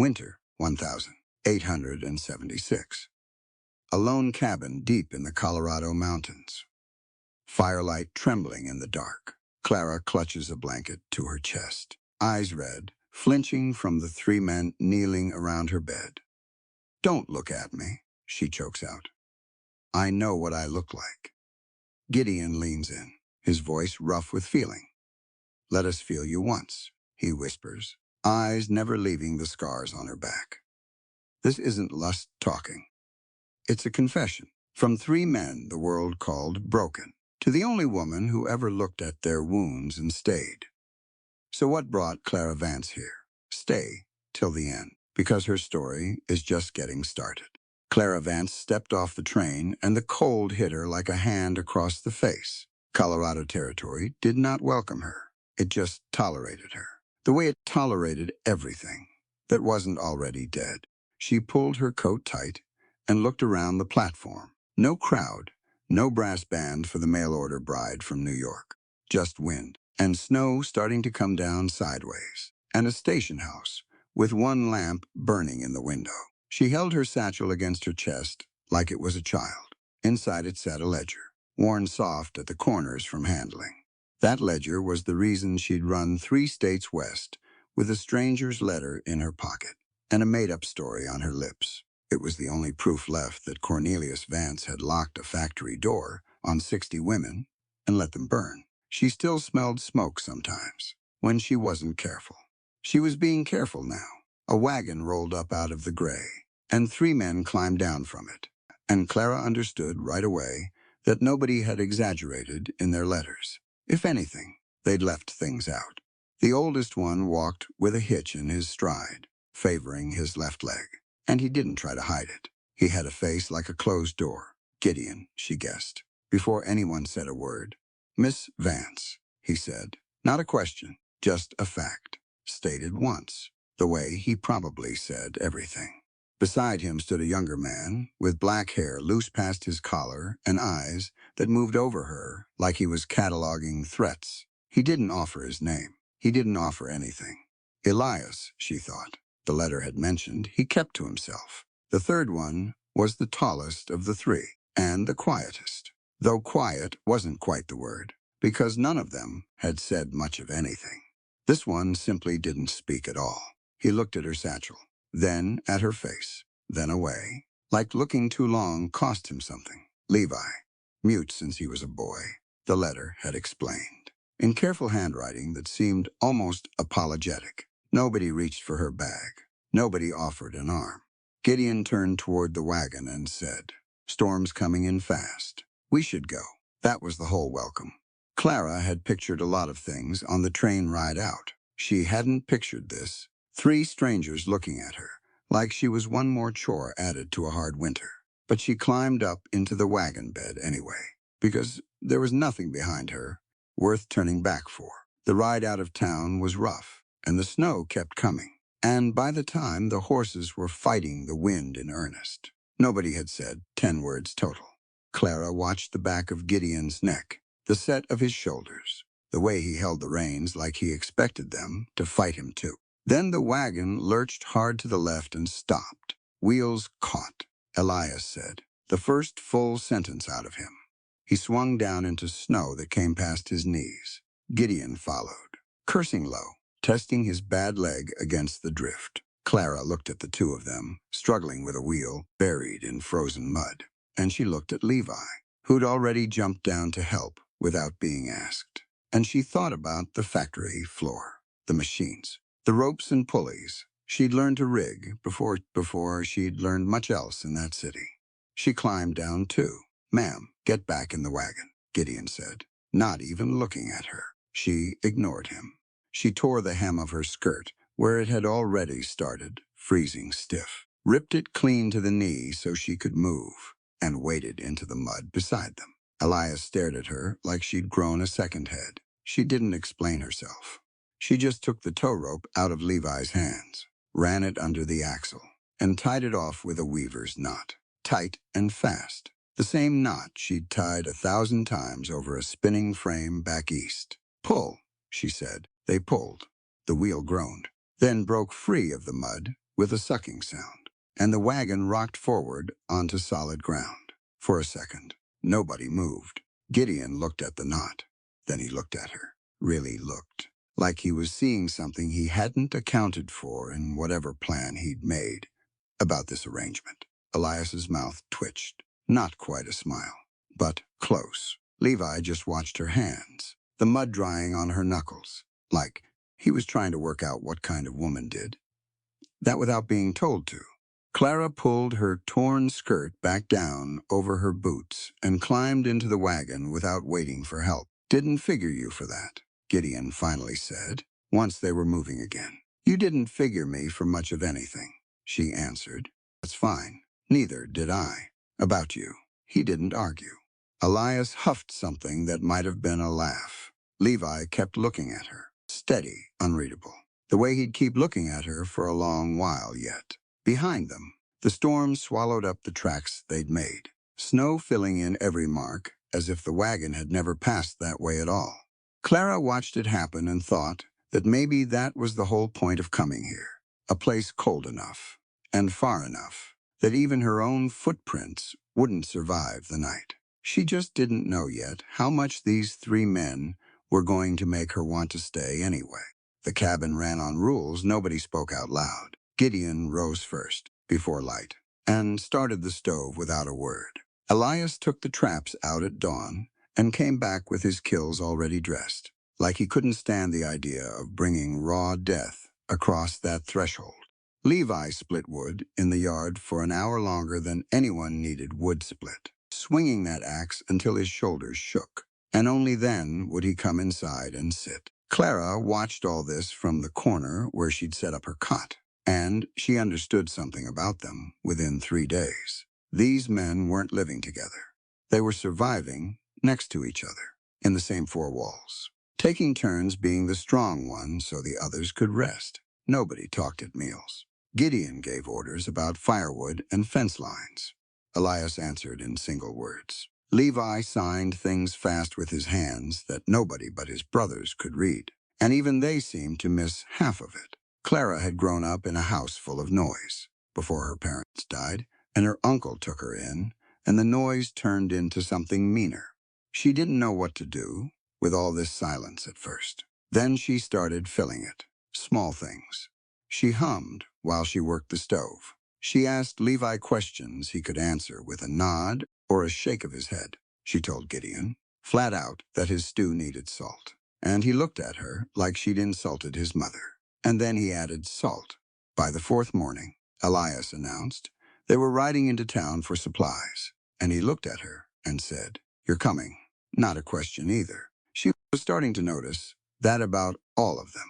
Winter 1876. A lone cabin deep in the Colorado mountains. Firelight trembling in the dark. Clara clutches a blanket to her chest, eyes red, flinching from the three men kneeling around her bed. "Don't look at me," she chokes out. "I know what I look like." Gideon leans in, his voice rough with feeling. "Let us feel you once," he whispers, eyes never leaving the scars on her back. This isn't lust talking. It's a confession from three men the world called broken, to the only woman who ever looked at their wounds and stayed. So what brought Clara Vance here? Stay till the end, because her story is just getting started. Clara Vance stepped off the train, and the cold hit her like a hand across the face. Colorado Territory did not welcome her. It just tolerated her, the way it tolerated everything that wasn't already dead. She pulled her coat tight and looked around the platform. No crowd, no brass band for the mail-order bride from New York. Just wind and snow starting to come down sideways, and a station house with one lamp burning in the window. She held her satchel against her chest like it was a child. Inside it sat a ledger, worn soft at the corners from handling. That ledger was the reason she'd run 3 states west with a stranger's letter in her pocket and a made-up story on her lips. It was the only proof left that Cornelius Vance had locked a factory door on 60 women and let them burn. She still smelled smoke sometimes, when she wasn't careful. She was being careful now. A wagon rolled up out of the gray, and 3 men climbed down from it. And Clara understood right away that nobody had exaggerated in their letters. If anything, they'd left things out. The oldest one walked with a hitch in his stride, favoring his left leg. And he didn't try to hide it. He had a face like a closed door. Gideon, she guessed, before anyone said a word. "Miss Vance," he said. Not a question, just a fact, stated once, the way he probably said everything. Beside him stood a younger man, with black hair loose past his collar and eyes that moved over her like he was cataloging threats. He didn't offer his name. He didn't offer anything. Elias, she thought. The letter had mentioned, he kept to himself. The third one was the tallest of the 3, and the quietest. Though quiet wasn't quite the word, because none of them had said much of anything. This one simply didn't speak at all. He looked at her satchel, then at her face, then away, like looking too long cost him something. Levi, mute since he was a boy, the letter had explained, in careful handwriting that seemed almost apologetic. Nobody reached for her bag. Nobody offered an arm. Gideon turned toward the wagon and said, "Storm's coming in fast. We should go." That was the whole welcome. Clara had pictured a lot of things on the train ride out. She hadn't pictured this. 3 strangers looking at her, like she was one more chore added to a hard winter. But she climbed up into the wagon bed anyway, because there was nothing behind her worth turning back for. The ride out of town was rough, and the snow kept coming. And by the time the horses were fighting the wind in earnest, nobody had said 10 words total. Clara watched the back of Gideon's neck, the set of his shoulders, the way he held the reins like he expected them to fight him too. Then the wagon lurched hard to the left and stopped. Wheels caught, Elias said, the first full sentence out of him. He swung down into snow that came past his knees. Gideon followed, cursing low, testing his bad leg against the drift. Clara looked at the 2 of them, struggling with a wheel buried in frozen mud. And she looked at Levi, who'd already jumped down to help without being asked. And she thought about the factory floor, the machines, the ropes and pulleys. She'd learned to rig before she'd learned much else in that city. She climbed down too. "Ma'am, get back in the wagon," Gideon said, not even looking at her. She ignored him. She tore the hem of her skirt, where it had already started freezing stiff, ripped it clean to the knee so she could move, and waded into the mud beside them. Elias stared at her like she'd grown a second head. She didn't explain herself. She just took the tow rope out of Levi's hands, ran it under the axle, and tied it off with a weaver's knot. Tight and fast. The same knot she'd tied 1,000 times over a spinning frame back east. "Pull," she said. They pulled. The wheel groaned, then broke free of the mud with a sucking sound, and the wagon rocked forward onto solid ground. For a second, nobody moved. Gideon looked at the knot. Then he looked at her. Really looked. Like he was seeing something he hadn't accounted for in whatever plan he'd made about this arrangement. Elias's mouth twitched. Not quite a smile, but close. Levi just watched her hands, the mud drying on her knuckles, like he was trying to work out what kind of woman did that without being told to. Clara pulled her torn skirt back down over her boots and climbed into the wagon without waiting for help. Didn't figure you for that, Gideon finally said, once they were moving again. You didn't figure me for much of anything, she answered. That's fine. Neither did I. About you. He didn't argue. Elias huffed something that might have been a laugh. Levi kept looking at her, steady, unreadable, the way he'd keep looking at her for a long while yet. Behind them, the storm swallowed up the tracks they'd made, snow filling in every mark as if the wagon had never passed that way at all. Clara watched it happen and thought that maybe that was the whole point of coming here, a place cold enough and far enough that even her own footprints wouldn't survive the night. She just didn't know yet how much these three men were going to make her want to stay anyway. The cabin ran on rules nobody spoke out loud. Gideon rose first, before light, and started the stove without a word. Elias took the traps out at dawn and came back with his kills already dressed, like he couldn't stand the idea of bringing raw death across that threshold. Levi split wood in the yard for an hour longer than anyone needed wood split, swinging that axe until his shoulders shook, and only then would he come inside and sit. Clara watched all this from the corner where she'd set up her cot, and she understood something about them within 3 days. These men weren't living together. They were surviving next to each other, in the same four walls, taking turns being the strong one so the others could rest. Nobody talked at meals. Gideon gave orders about firewood and fence lines. Elias answered in single words. Levi signed things fast with his hands that nobody but his brothers could read, and even they seemed to miss half of it. Clara had grown up in a house full of noise before her parents died, and her uncle took her in, and the noise turned into something meaner. She didn't know what to do with all this silence at first. Then she started filling it. Small things. She hummed while she worked the stove. She asked Levi questions he could answer with a nod or a shake of his head. She told Gideon, flat out, that his stew needed salt, and he looked at her like she'd insulted his mother. And then he added salt. By the fourth morning, Elias announced, they were riding into town for supplies, and he looked at her and said, "You're coming." Not a question either. She was starting to notice that about all of them.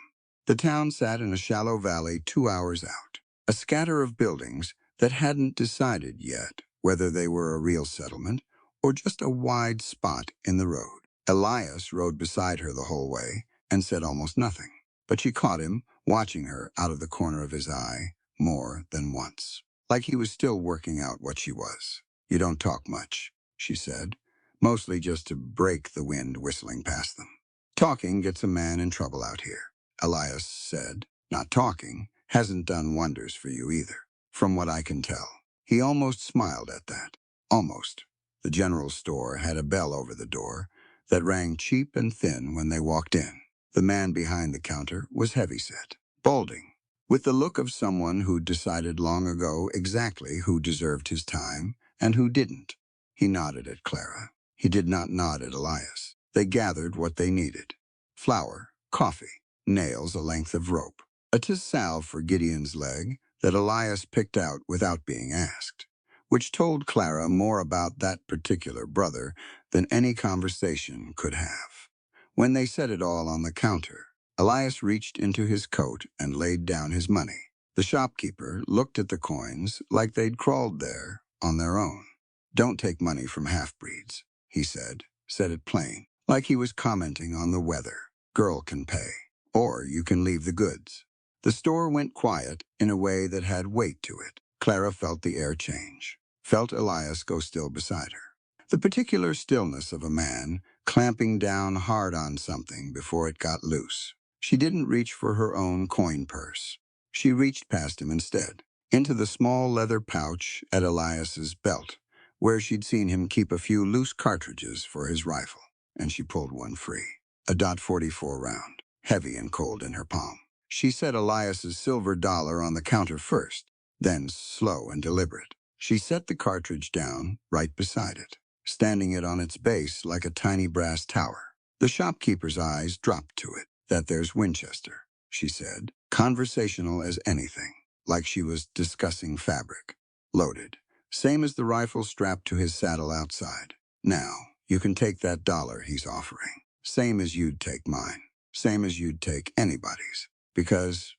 The town sat in a shallow valley 2 hours out, a scatter of buildings that hadn't decided yet whether they were a real settlement or just a wide spot in the road. Elias rode beside her the whole way and said almost nothing, but she caught him watching her out of the corner of his eye more than once, like he was still working out what she was. "You don't talk much," she said, mostly just to break the wind whistling past them. "Talking gets a man in trouble out here," Elias said. "Not talking hasn't done wonders for you either, from what I can tell." He almost smiled at that. Almost. The general store had a bell over the door that rang cheap and thin when they walked in. The man behind the counter was heavyset, balding, with the look of someone who'd decided long ago exactly who deserved his time and who didn't. He nodded at Clara. He did not nod at Elias. They gathered what they needed. Flour, coffee, nails a length of rope, a salve for Gideon's leg that Elias picked out without being asked, which told Clara more about that particular brother than any conversation could have. When they set it all on the counter, Elias reached into his coat and laid down his money. The shopkeeper looked at the coins like they'd crawled there on their own. "Don't take money from half-breeds," he said it plain, like he was commenting on the weather. "Girl can pay, or you can leave the goods." The store went quiet in a way that had weight to it. Clara felt the air change, felt Elias go still beside her. The particular stillness of a man clamping down hard on something before it got loose. She didn't reach for her own coin purse. She reached past him instead, into the small leather pouch at Elias's belt, where she'd seen him keep a few loose cartridges for his rifle, and she pulled one free. A .44 round, heavy and cold in her palm. She set Elias's silver dollar on the counter first, then slow and deliberate. She set the cartridge down right beside it, standing it on its base like a tiny brass tower. The shopkeeper's eyes dropped to it. That there's Winchester, she said, conversational as anything, like she was discussing fabric. Loaded, same as the rifle strapped to his saddle outside. Now, you can take that dollar he's offering. Same as you'd take mine. Same as you'd take anybody's. Because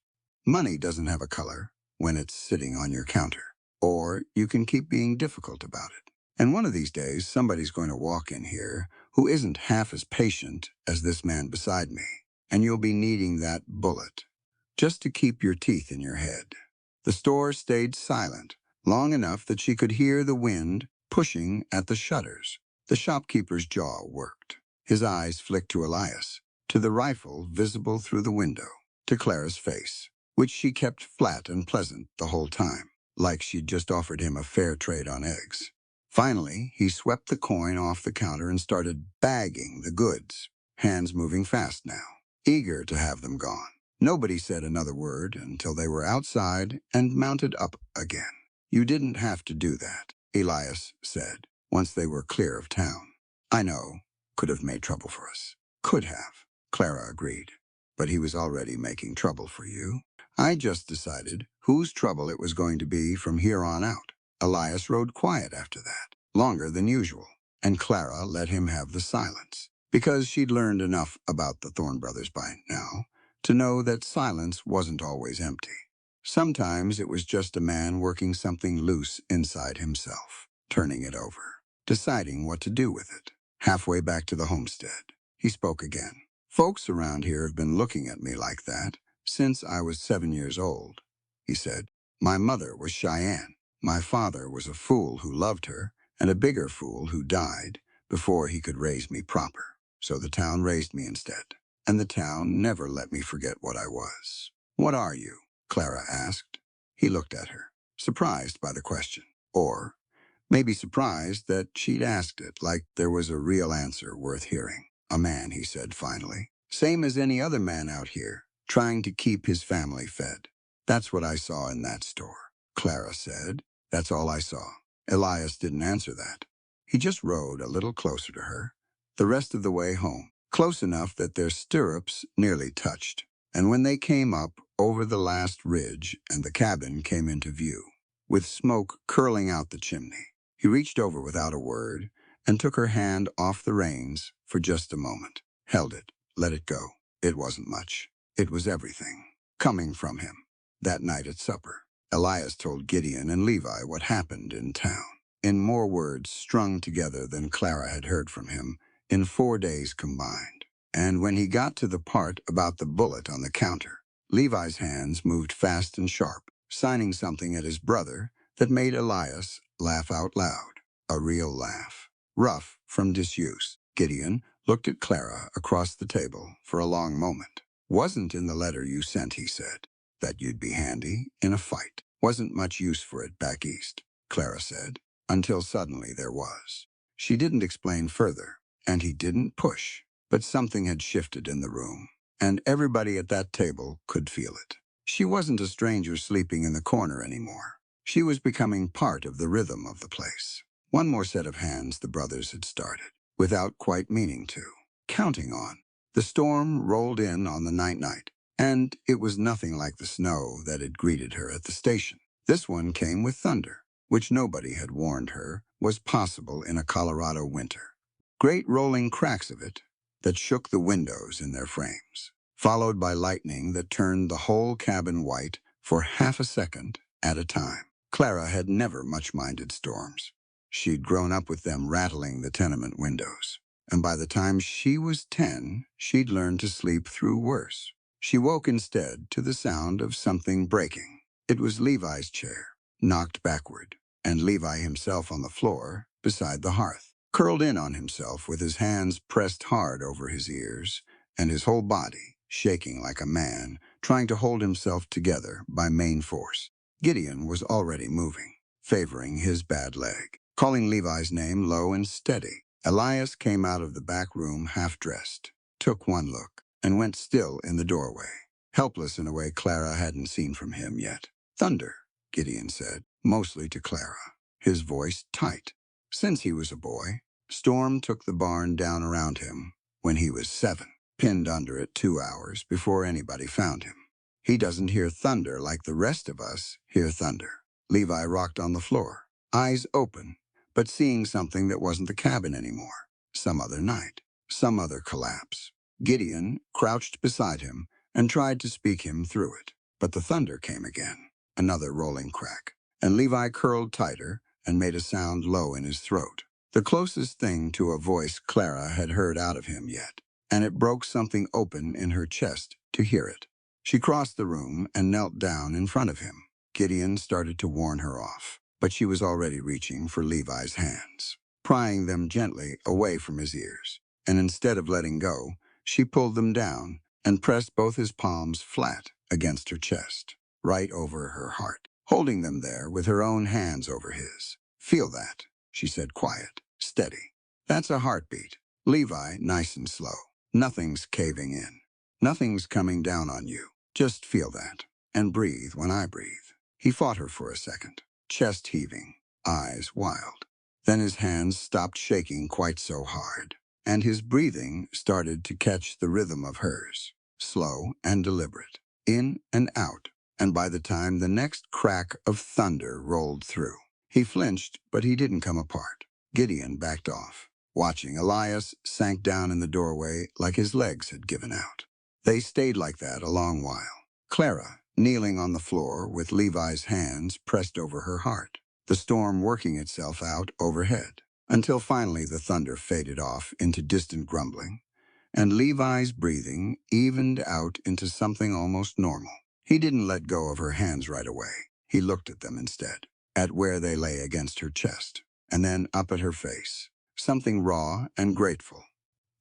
money doesn't have a color when it's sitting on your counter. Or you can keep being difficult about it. And one of these days, somebody's going to walk in here who isn't half as patient as this man beside me. And you'll be needing that bullet just to keep your teeth in your head. The store stayed silent long enough that she could hear the wind pushing at the shutters. The shopkeeper's jaw worked. His eyes flicked to Elias, to the rifle visible through the window, to Clara's face, which she kept flat and pleasant the whole time, like she'd just offered him a fair trade on eggs. Finally, he swept the coin off the counter and started bagging the goods, hands moving fast now, eager to have them gone. Nobody said another word until they were outside and mounted up again. You didn't have to do that, Elias said, once they were clear of town. I know, could have made trouble for us. Could have, Clara agreed. But he was already making trouble for you. I just decided whose trouble it was going to be from here on out. Elias rode quiet after that, longer than usual, and Clara let him have the silence, because she'd learned enough about the Thorne brothers by now to know that silence wasn't always empty. Sometimes it was just a man working something loose inside himself, turning it over, deciding what to do with it. Halfway back to the homestead, he spoke again. Folks around here have been looking at me like that since I was 7 years old, he said. My mother was Cheyenne. My father was a fool who loved her and a bigger fool who died before he could raise me proper. So the town raised me instead. And the town never let me forget what I was. What are you? Clara asked. He looked at her, surprised by the question. Or maybe surprised that she'd asked it like there was a real answer worth hearing. A man, he said finally. Same as any other man out here, trying to keep his family fed. That's what I saw in that store, Clara said. That's all I saw. Elias didn't answer that. He just rode a little closer to her, the rest of the way home, close enough that their stirrups nearly touched. And when they came up over the last ridge and the cabin came into view, with smoke curling out the chimney, he reached over without a word and took her hand off the reins for just a moment. Held it, let it go. It wasn't much. It was everything. Coming from him. That night at supper, Elias told Gideon and Levi what happened in town, in more words strung together than Clara had heard from him in 4 days combined. And when he got to the part about the bullet on the counter, Levi's hands moved fast and sharp, signing something at his brother that made Elias laugh out loud. A real laugh. Rough from disuse. Gideon looked at Clara across the table for a long moment. Wasn't in the letter you sent, he said, that you'd be handy in a fight. Wasn't much use for it back east, Clara said, until suddenly there was. She didn't explain further, and he didn't push, but something had shifted in the room, and everybody at that table could feel it. She wasn't a stranger sleeping in the corner anymore. She was becoming part of the rhythm of the place. One more set of hands the brothers had started, without quite meaning to, counting on. The storm rolled in on the night, and it was nothing like the snow that had greeted her at the station. This one came with thunder, which nobody had warned her was possible in a Colorado winter. Great rolling cracks of it that shook the windows in their frames, followed by lightning that turned the whole cabin white for half a second at a time. Clara had never much minded storms. She'd grown up with them rattling the tenement windows, and by the time she was 10, she'd learned to sleep through worse. She woke instead to the sound of something breaking. It was Levi's chair, knocked backward, and Levi himself on the floor beside the hearth, curled in on himself with his hands pressed hard over his ears and his whole body shaking like a man, trying to hold himself together by main force. Gideon was already moving, favoring his bad leg, calling Levi's name low and steady. Elias came out of the back room half-dressed, took one look, and went still in the doorway, helpless in a way Clara hadn't seen from him yet. "Thunder," Gideon said, mostly to Clara, his voice tight. Since he was a boy, Storm took the barn down around him when he was 7, pinned under it 2 hours before anybody found him. "He doesn't hear thunder like the rest of us hear thunder." Levi rocked on the floor, eyes open, but seeing something that wasn't the cabin anymore. Some other night, some other collapse. Gideon crouched beside him and tried to speak him through it, but the thunder came again, another rolling crack, and Levi curled tighter and made a sound low in his throat, the closest thing to a voice Clara had heard out of him yet, and it broke something open in her chest to hear it. She crossed the room and knelt down in front of him. Gideon started to warn her off, but she was already reaching for Levi's hands, prying them gently away from his ears, and instead of letting go, she pulled them down and pressed both his palms flat against her chest, right over her heart, holding them there with her own hands over his. "Feel that," she said, quiet, steady. "That's a heartbeat. Levi, nice and slow. Nothing's caving in. Nothing's coming down on you. Just feel that, and breathe when I breathe." He fought her for a second, chest heaving, eyes wild. Then his hands stopped shaking quite so hard, and his breathing started to catch the rhythm of hers, slow and deliberate, in and out, and by the time the next crack of thunder rolled through, he flinched, but he didn't come apart. Gideon backed off, watching. Elias sank down in the doorway like his legs had given out. They stayed like that a long while, Clara kneeling on the floor with Levi's hands pressed over her heart, the storm working itself out overhead, until finally the thunder faded off into distant grumbling, and Levi's breathing evened out into something almost normal. He didn't let go of her hands right away. He looked at them instead, at where they lay against her chest, and then up at her face, something raw and grateful,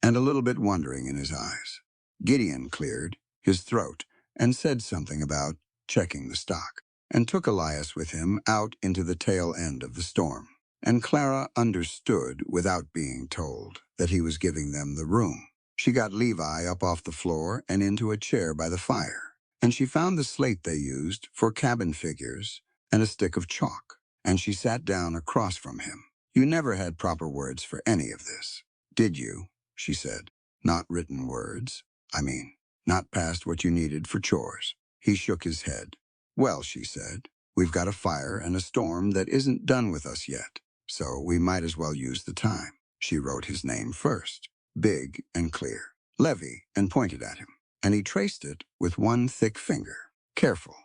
and a little bit wondering in his eyes. Gideon cleared his throat and said something about checking the stock, and took Elias with him out into the tail end of the storm. And Clara understood without being told that he was giving them the room. She got Levi up off the floor and into a chair by the fire, and she found the slate they used for cabin figures and a stick of chalk, and she sat down across from him. "You never had proper words for any of this, did you?" she said. "Not written words, I mean. Not past what you needed for chores." He shook his head. "Well," she said, "we've got a fire and a storm that isn't done with us yet, so we might as well use the time." She wrote his name first, big and clear, Levy, and pointed at him, and he traced it with one thick finger, careful,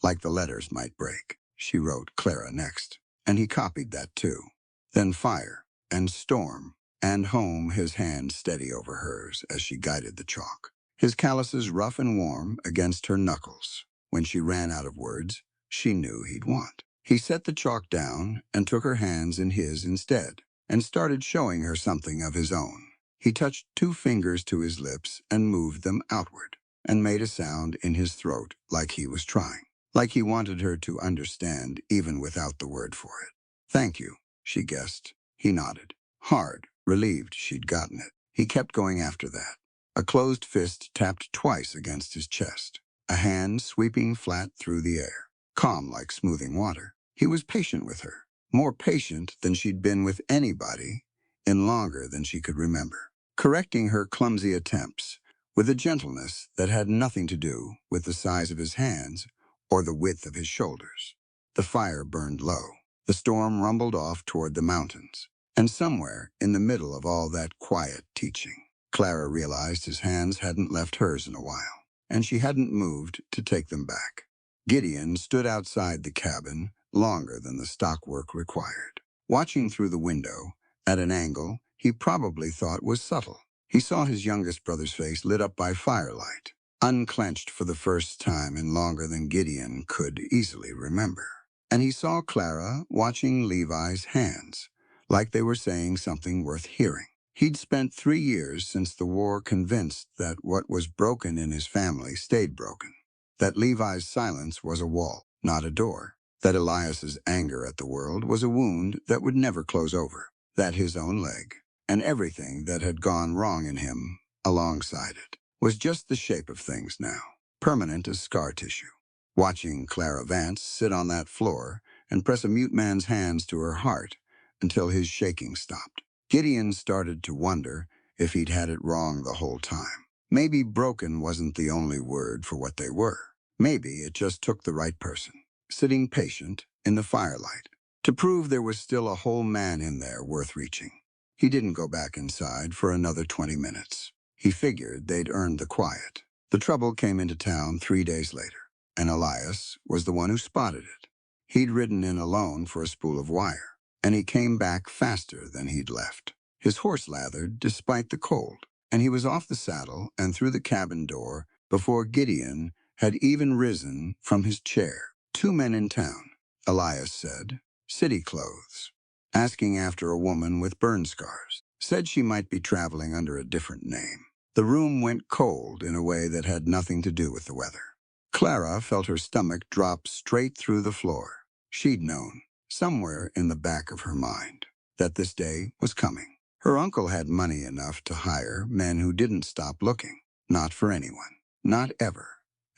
like the letters might break. She wrote Clara next, and he copied that too. Then fire and storm, and home, his hand steady over hers as she guided the chalk, his calluses rough and warm against her knuckles. When she ran out of words, she knew he'd want. He set the chalk down and took her hands in his instead, and started showing her something of his own. He touched 2 fingers to his lips and moved them outward, and made a sound in his throat like he was trying, like he wanted her to understand even without the word for it. "Thank you," she guessed. He nodded, hard, relieved she'd gotten it. He kept going after that. A closed fist tapped twice against his chest, a hand sweeping flat through the air, calm like smoothing water. He was patient with her, more patient than she'd been with anybody in longer than she could remember, correcting her clumsy attempts with a gentleness that had nothing to do with the size of his hands or the width of his shoulders. The fire burned low. The storm rumbled off toward the mountains, and somewhere in the middle of all that quiet teaching, Clara realized his hands hadn't left hers in a while, and she hadn't moved to take them back. Gideon stood outside the cabin longer than the stockwork required, watching through the window at an angle he probably thought was subtle. He saw his youngest brother's face lit up by firelight, unclenched for the first time in longer than Gideon could easily remember. And he saw Clara watching Levi's hands, like they were saying something worth hearing. He'd spent 3 years since the war convinced that what was broken in his family stayed broken, that Levi's silence was a wall, not a door, that Elias's anger at the world was a wound that would never close over, that his own leg, and everything that had gone wrong in him alongside it, was just the shape of things now, permanent as scar tissue. Watching Clara Vance sit on that floor and press a mute man's hands to her heart until his shaking stopped, Gideon started to wonder if he'd had it wrong the whole time. Maybe broken wasn't the only word for what they were. Maybe it just took the right person, sitting patient in the firelight, to prove there was still a whole man in there worth reaching. He didn't go back inside for another 20 minutes. He figured they'd earned the quiet. The trouble came into town 3 days later, and Elias was the one who spotted it. He'd ridden in alone for a spool of wire, and he came back faster than he'd left. His horse lathered despite the cold, and he was off the saddle and through the cabin door before Gideon had even risen from his chair. 2 men in town, Elias said, city clothes, asking after a woman with burn scars. Said she might be traveling under a different name. The room went cold in a way that had nothing to do with the weather. Clara felt her stomach drop straight through the floor. She'd known, somewhere in the back of her mind, that this day was coming. Her uncle had money enough to hire men who didn't stop looking. Not for anyone. Not ever.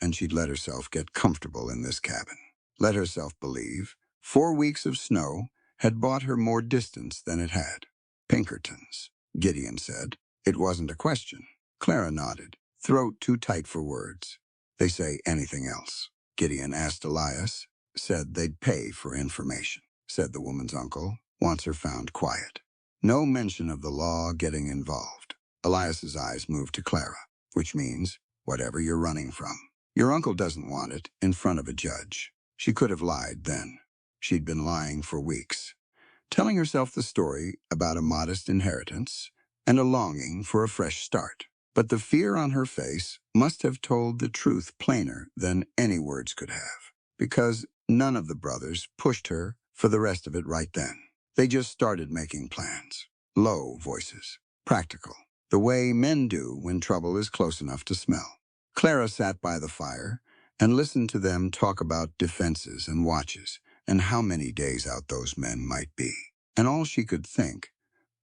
And she'd let herself get comfortable in this cabin. Let herself believe 4 weeks of snow had bought her more distance than it had. Pinkertons, Gideon said. It wasn't a question. Clara nodded, throat too tight for words. They say anything else. Gideon asked Elias. Said they'd pay for information, said the woman's uncle, once her found quiet. No mention of the law getting involved. Elias's eyes moved to Clara, which means whatever you're running from. Your uncle doesn't want it in front of a judge. She could have lied then. She'd been lying for weeks, telling herself the story about a modest inheritance and a longing for a fresh start. But the fear on her face must have told the truth plainer than any words could have, because none of the brothers pushed her for the rest of it right then. They just started making plans. Low voices, practical, the way men do when trouble is close enough to smell. Clara sat by the fire and listened to them talk about defenses and watches and how many days out those men might be. And all she could think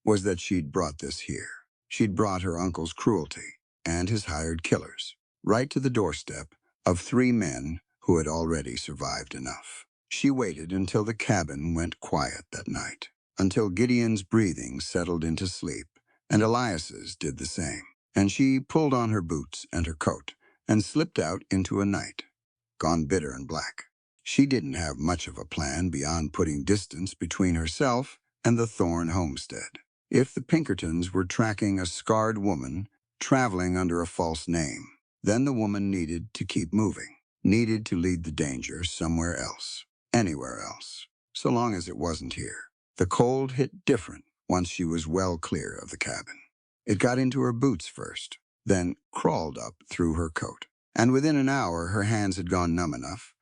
was that she'd brought this here. She'd brought her uncle's cruelty and his hired killers right to the doorstep of 3 men who had already survived enough. She waited until the cabin went quiet that night, until Gideon's breathing settled into sleep, and Elias's did the same. And she pulled on her boots and her coat and slipped out into a night, gone bitter and black. She didn't have much of a plan beyond putting distance between herself and the Thorne homestead. If the Pinkertons were tracking a scarred woman traveling under a false name, then the woman needed to keep moving, needed to lead the danger somewhere else, anywhere else, so long as it wasn't here. The cold hit different once she was well clear of the cabin. It got into her boots first, then crawled up through her coat. And within an hour, her hands had gone numb enough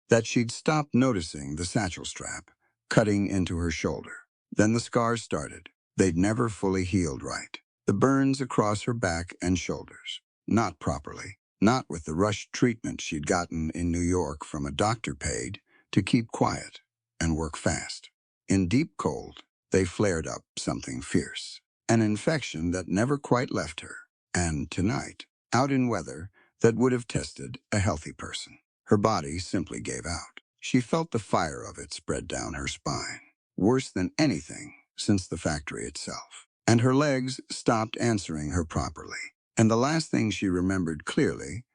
that she'd stopped noticing the satchel strap cutting into her shoulder. Then the scars started. They'd never fully healed right. The burns across her back and shoulders. Not properly. Not with the rushed treatment she'd gotten in New York from a doctor paid to keep quiet and work fast. In deep cold, they flared up something fierce. An infection that never quite left her. And tonight, out in weather that would have tested a healthy person, her body simply gave out. She felt the fire of it spread down her spine, worse than anything since the factory itself. And her legs stopped answering her properly. And the last thing she remembered clearly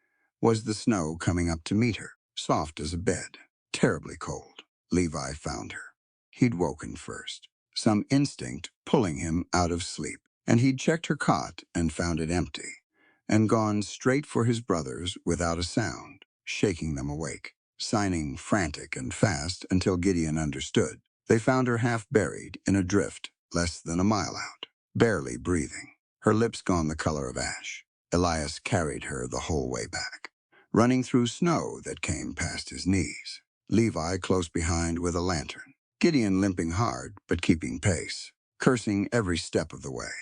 was the snow coming up to meet her, soft as a bed, terribly cold. Levi found her. He'd woken first, some instinct pulling him out of sleep, and he'd checked her cot and found it empty, and gone straight for his brothers without a sound, shaking them awake, signing frantic and fast until Gideon understood. They found her half buried in a drift less than a mile out, barely breathing, her lips gone the color of ash. Elias carried her the whole way back, running through snow that came past his knees, Levi close behind with a lantern, Gideon limping hard but keeping pace, cursing every step of the way.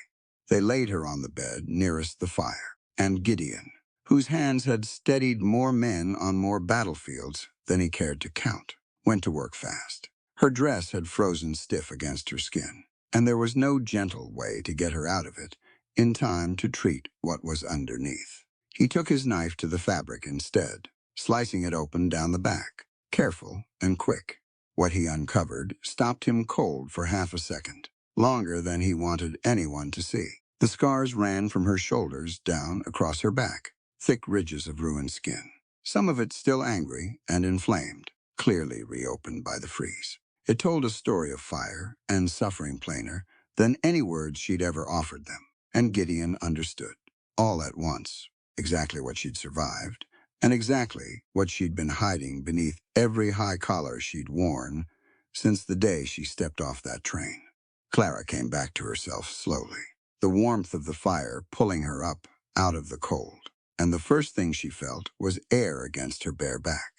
They laid her on the bed nearest the fire, and Gideon, whose hands had steadied more men on more battlefields than he cared to count, went to work fast. Her dress had frozen stiff against her skin, and there was no gentle way to get her out of it in time to treat what was underneath. He took his knife to the fabric instead, slicing it open down the back, careful and quick. What he uncovered stopped him cold for half a second, longer than he wanted anyone to see. The scars ran from her shoulders down across her back, thick ridges of ruined skin, some of it still angry and inflamed, clearly reopened by the freeze. It told a story of fire and suffering plainer than any words she'd ever offered them, and Gideon understood, all at once, exactly what she'd survived, and exactly what she'd been hiding beneath every high collar she'd worn since the day she stepped off that train. Clara came back to herself slowly, the warmth of the fire pulling her up out of the cold, and the first thing she felt was air against her bare back.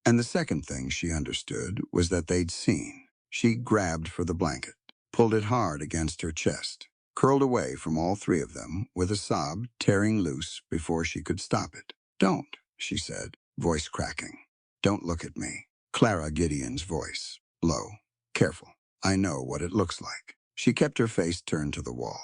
And the second thing she understood was that they'd seen. She grabbed for the blanket, pulled it hard against her chest, curled away from all three of them with a sob tearing loose before she could stop it. "Don't," she said, voice cracking. "Don't look at me." Clara Gideon's voice, low, careful. "I know what it looks like." She kept her face turned to the wall.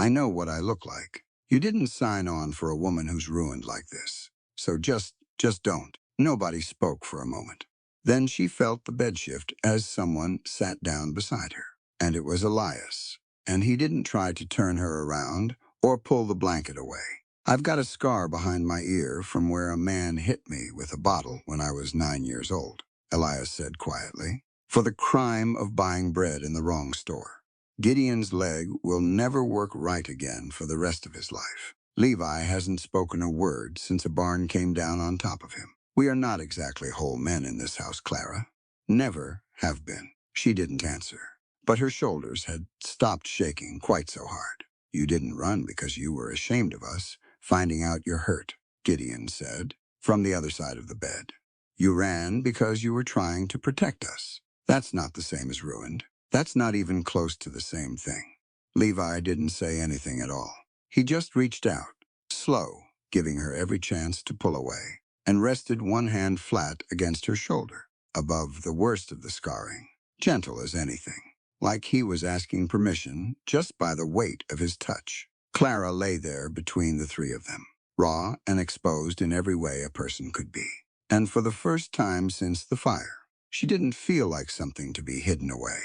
"I know what I look like. You didn't sign on for a woman who's ruined like this. So just don't." Nobody spoke for a moment. Then she felt the bed shift as someone sat down beside her. And it was Elias. And he didn't try to turn her around or pull the blanket away. "I've got a scar behind my ear from where a man hit me with a bottle when I was 9 years old," Elias said quietly, "for the crime of buying bread in the wrong store. Gideon's leg will never work right again for the rest of his life. Levi hasn't spoken a word since a barn came down on top of him. We are not exactly whole men in this house, Clara. Never have been." She didn't answer, but her shoulders had stopped shaking quite so hard. "You didn't run because you were ashamed of us finding out you're hurt," Gideon said, from the other side of the bed. "You ran because you were trying to protect us. That's not the same as ruined. That's not even close to the same thing." Levi didn't say anything at all. He just reached out, slow, giving her every chance to pull away, and rested one hand flat against her shoulder, above the worst of the scarring, gentle as anything, like he was asking permission just by the weight of his touch. Clara lay there between the three of them, raw and exposed in every way a person could be. And for the first time since the fire, she didn't feel like something to be hidden away.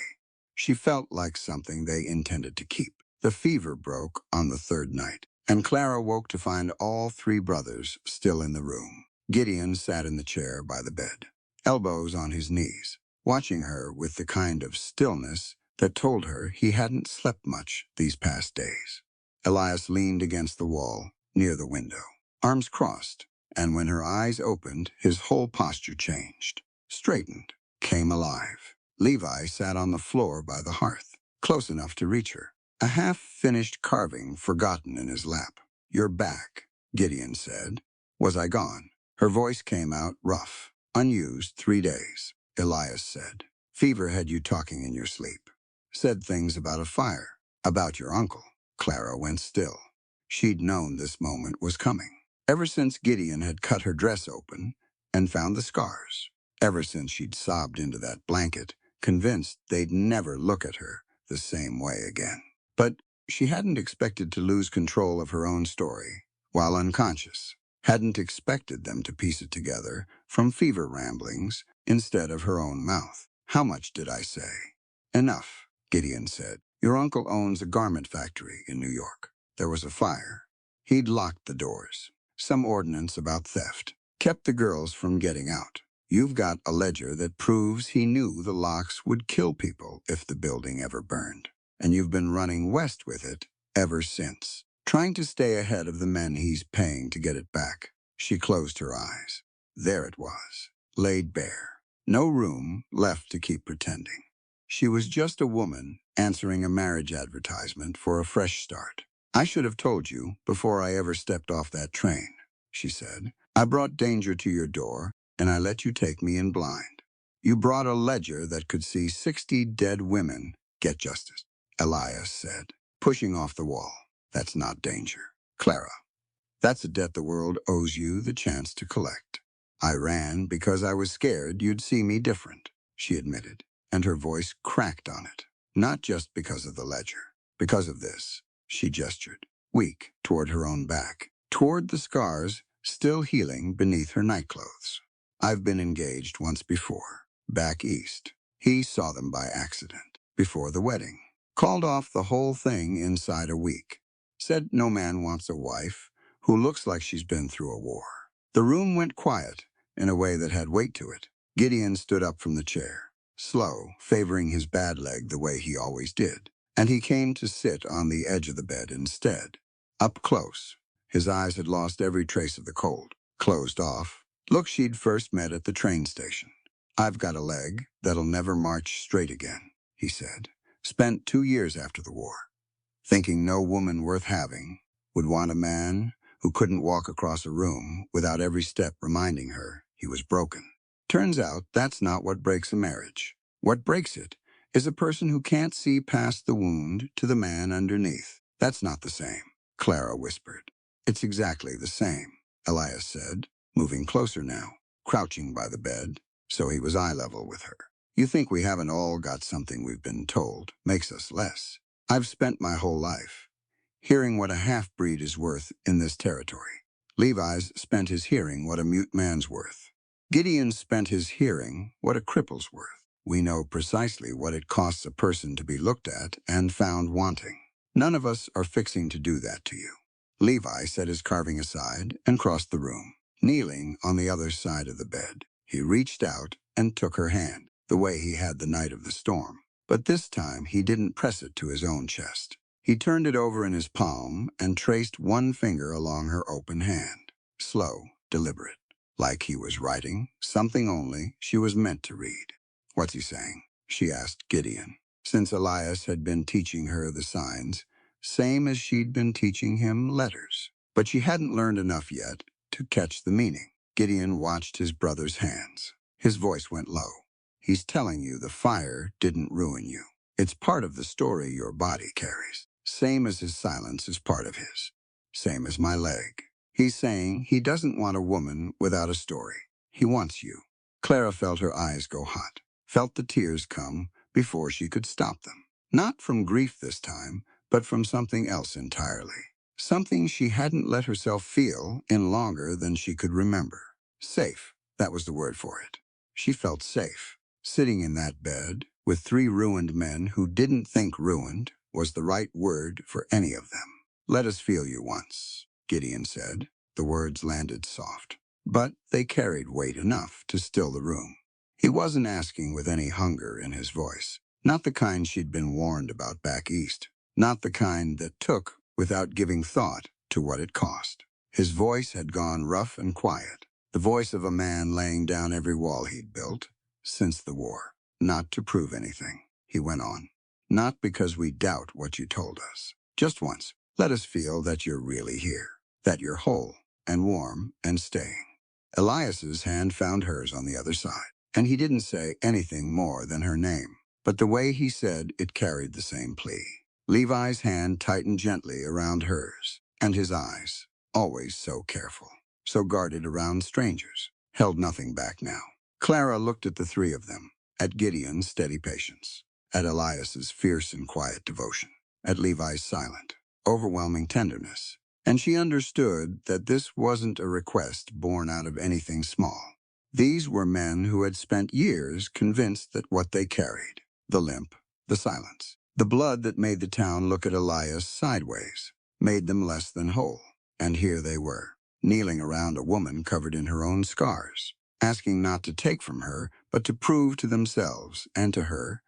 She felt like something they intended to keep. The fever broke on the third night, and Clara woke to find all three brothers still in the room. Gideon sat in the chair by the bed, elbows on his knees, watching her with the kind of stillness that told her he hadn't slept much these past days. Elias leaned against the wall near the window, arms crossed, and when her eyes opened, his whole posture changed, straightened, came alive. Levi sat on the floor by the hearth, close enough to reach her, a half-finished carving forgotten in his lap. "You're back," Gideon said. "Was I gone?" Her voice came out rough. "Unused 3 days," Elias said. "Fever had you talking in your sleep. Said things about a fire, about your uncle." Clara went still. She'd known this moment was coming, ever since Gideon had cut her dress open and found the scars, ever since she'd sobbed into that blanket, convinced they'd never look at her the same way again. But she hadn't expected to lose control of her own story while unconscious, hadn't expected them to piece it together from fever ramblings instead of her own mouth. "How much did I say?" "Enough," Gideon said. "Your uncle owns a garment factory in New York. There was a fire. He'd locked the doors. Some ordinance about theft. Kept the girls from getting out. You've got a ledger that proves he knew the locks would kill people if the building ever burned. And you've been running west with it ever since, trying to stay ahead of the men he's paying to get it back." She closed her eyes. There it was, laid bare. No room left to keep pretending. She was just a woman answering a marriage advertisement for a fresh start. "I should have told you before I ever stepped off that train," she said. "I brought danger to your door, and I let you take me in blind. You brought a ledger that could see 60 dead women get justice," Elias said, pushing off the wall. That's not danger. Clara, that's a debt the world owes you the chance to collect. I ran because I was scared you'd see me different, she admitted, and her voice cracked on it. Not just because of the ledger. Because of this, she gestured, weak toward her own back, toward the scars still healing beneath her nightclothes. I've been engaged once before, back east. He saw them by accident, before the wedding. Called off the whole thing inside a week. Said no man wants a wife who looks like she's been through a war. The room went quiet in a way that had weight to it. Gideon stood up from the chair, slow, favoring his bad leg the way he always did, and he came to sit on the edge of the bed instead. Up close, his eyes had lost every trace of the cold, closed off. Look, she'd first met at the train station. I've got a leg that'll never march straight again, he said. Spent 2 years after the war, thinking no woman worth having would want a man who couldn't walk across a room without every step reminding her he was broken. Turns out that's not what breaks a marriage. What breaks it is a person who can't see past the wound to the man underneath. That's not the same, Clara whispered. It's exactly the same, Elias said, moving closer now, crouching by the bed, so he was eye level with her. You think we haven't all got something we've been told makes us less. I've spent my whole life hearing what a half-breed is worth in this territory. Levi's spent his hearing what a mute man's worth. Gideon spent his hearing what a cripple's worth. We know precisely what it costs a person to be looked at and found wanting. None of us are fixing to do that to you. Levi set his carving aside and crossed the room, kneeling on the other side of the bed. He reached out and took her hand, the way he had the night of the storm. But this time he didn't press it to his own chest. He turned it over in his palm and traced one finger along her open hand. Slow, deliberate, like he was writing something only she was meant to read. What's he saying? She asked Gideon, since Elias had been teaching her the signs, same as she'd been teaching him letters. But she hadn't learned enough yet to catch the meaning. Gideon watched his brother's hands. His voice went low. He's telling you the fire didn't ruin you. It's part of the story your body carries. Same as his silence is part of his. Same as my leg. He's saying he doesn't want a woman without a story. He wants you. Clara felt her eyes go hot, felt the tears come before she could stop them. Not from grief this time, but from something else entirely. Something she hadn't let herself feel in longer than she could remember. Safe, that was the word for it. She felt safe, sitting in that bed with 3 ruined men who didn't think ruined was the right word for any of them. Let us feel you once, Gideon said. The words landed soft, but they carried weight enough to still the room. He wasn't asking with any hunger in his voice, not the kind she'd been warned about back east, not the kind that took without giving thought to what it cost. His voice had gone rough and quiet, the voice of a man laying down every wall he'd built since the war. Not to prove anything, he went on. Not because we doubt what you told us. Just once, let us feel that you're really here, that you're whole and warm and staying. Elias's hand found hers on the other side, and he didn't say anything more than her name. But the way he said it carried the same plea. Levi's hand tightened gently around hers, and his eyes, always so careful, so guarded around strangers, held nothing back now. Clara looked at the 3 of them, at Gideon's steady patience, at Elias's fierce and quiet devotion, at Levi's silent, overwhelming tenderness, and she understood that this wasn't a request born out of anything small. These were men who had spent years convinced that what they carried, the limp, the silence, the blood that made the town look at Elias sideways, made them less than whole. And here they were, kneeling around a woman covered in her own scars, asking not to take from her, but to prove to themselves and to her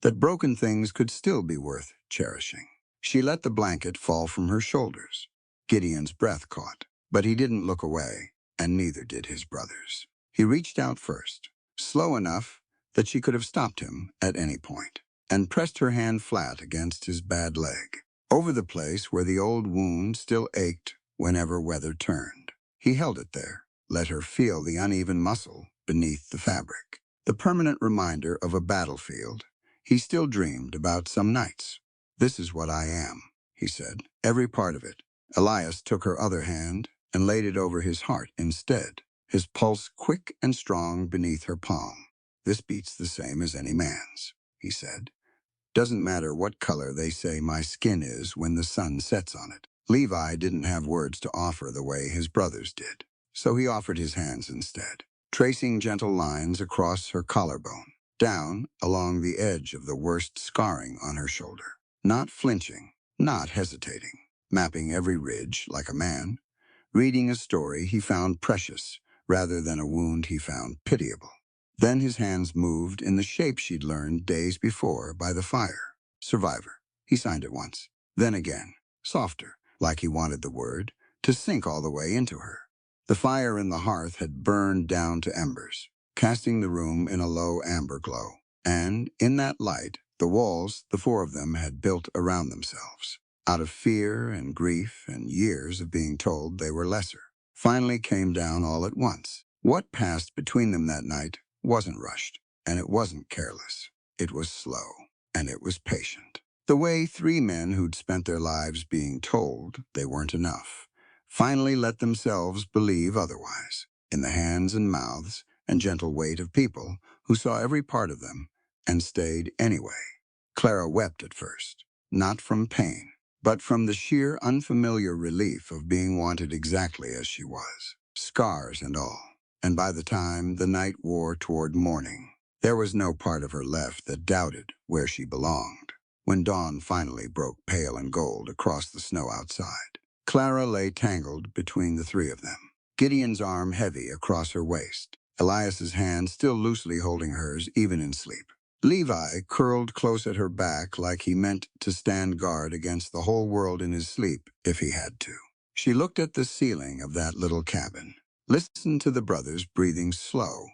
that broken things could still be worth cherishing. She let the blanket fall from her shoulders. Gideon's breath caught, but he didn't look away, and neither did his brothers. He reached out first, slow enough that she could have stopped him at any point, and pressed her hand flat against his bad leg, over the place where the old wound still ached whenever weather turned. He held it there, let her feel the uneven muscle beneath the fabric, the permanent reminder of a battlefield he still dreamed about some nights. This is what I am, he said. Every part of it. Elias took her other hand and laid it over his heart instead, his pulse quick and strong beneath her palm. This beats the same as any man's, he said. Doesn't matter what color they say my skin is when the sun sets on it. Levi didn't have words to offer the way his brothers did, so he offered his hands instead, tracing gentle lines across her collarbone, down along the edge of the worst scarring on her shoulder. Not flinching, not hesitating, mapping every ridge like a man, reading a story he found precious rather than a wound he found pitiable. Then his hands moved in the shape she'd learned days before by the fire. Survivor. He signed it once. Then again, softer, like he wanted the word, to sink all the way into her. The fire in the hearth had burned down to embers, casting the room in a low amber glow. And, in that light, the walls, the four of them, had built around themselves, out of fear and grief and years of being told they were lesser, finally came down all at once. What passed between them that night wasn't rushed, and it wasn't careless. It was slow, and it was patient. The way three men who'd spent their lives being told they weren't enough finally let themselves believe otherwise, in the hands and mouths and gentle weight of people who saw every part of them and stayed anyway. Clara wept at first, not from pain, but from the sheer unfamiliar relief of being wanted exactly as she was, scars and all. And by the time the night wore toward morning, there was no part of her left that doubted where she belonged. When dawn finally broke pale and gold across the snow outside, Clara lay tangled between the three of them, Gideon's arm heavy across her waist, Elias's hand still loosely holding hers even in sleep. Levi curled close at her back like he meant to stand guard against the whole world in his sleep if he had to. She looked at the ceiling of that little cabin, listened to the brothers breathing slow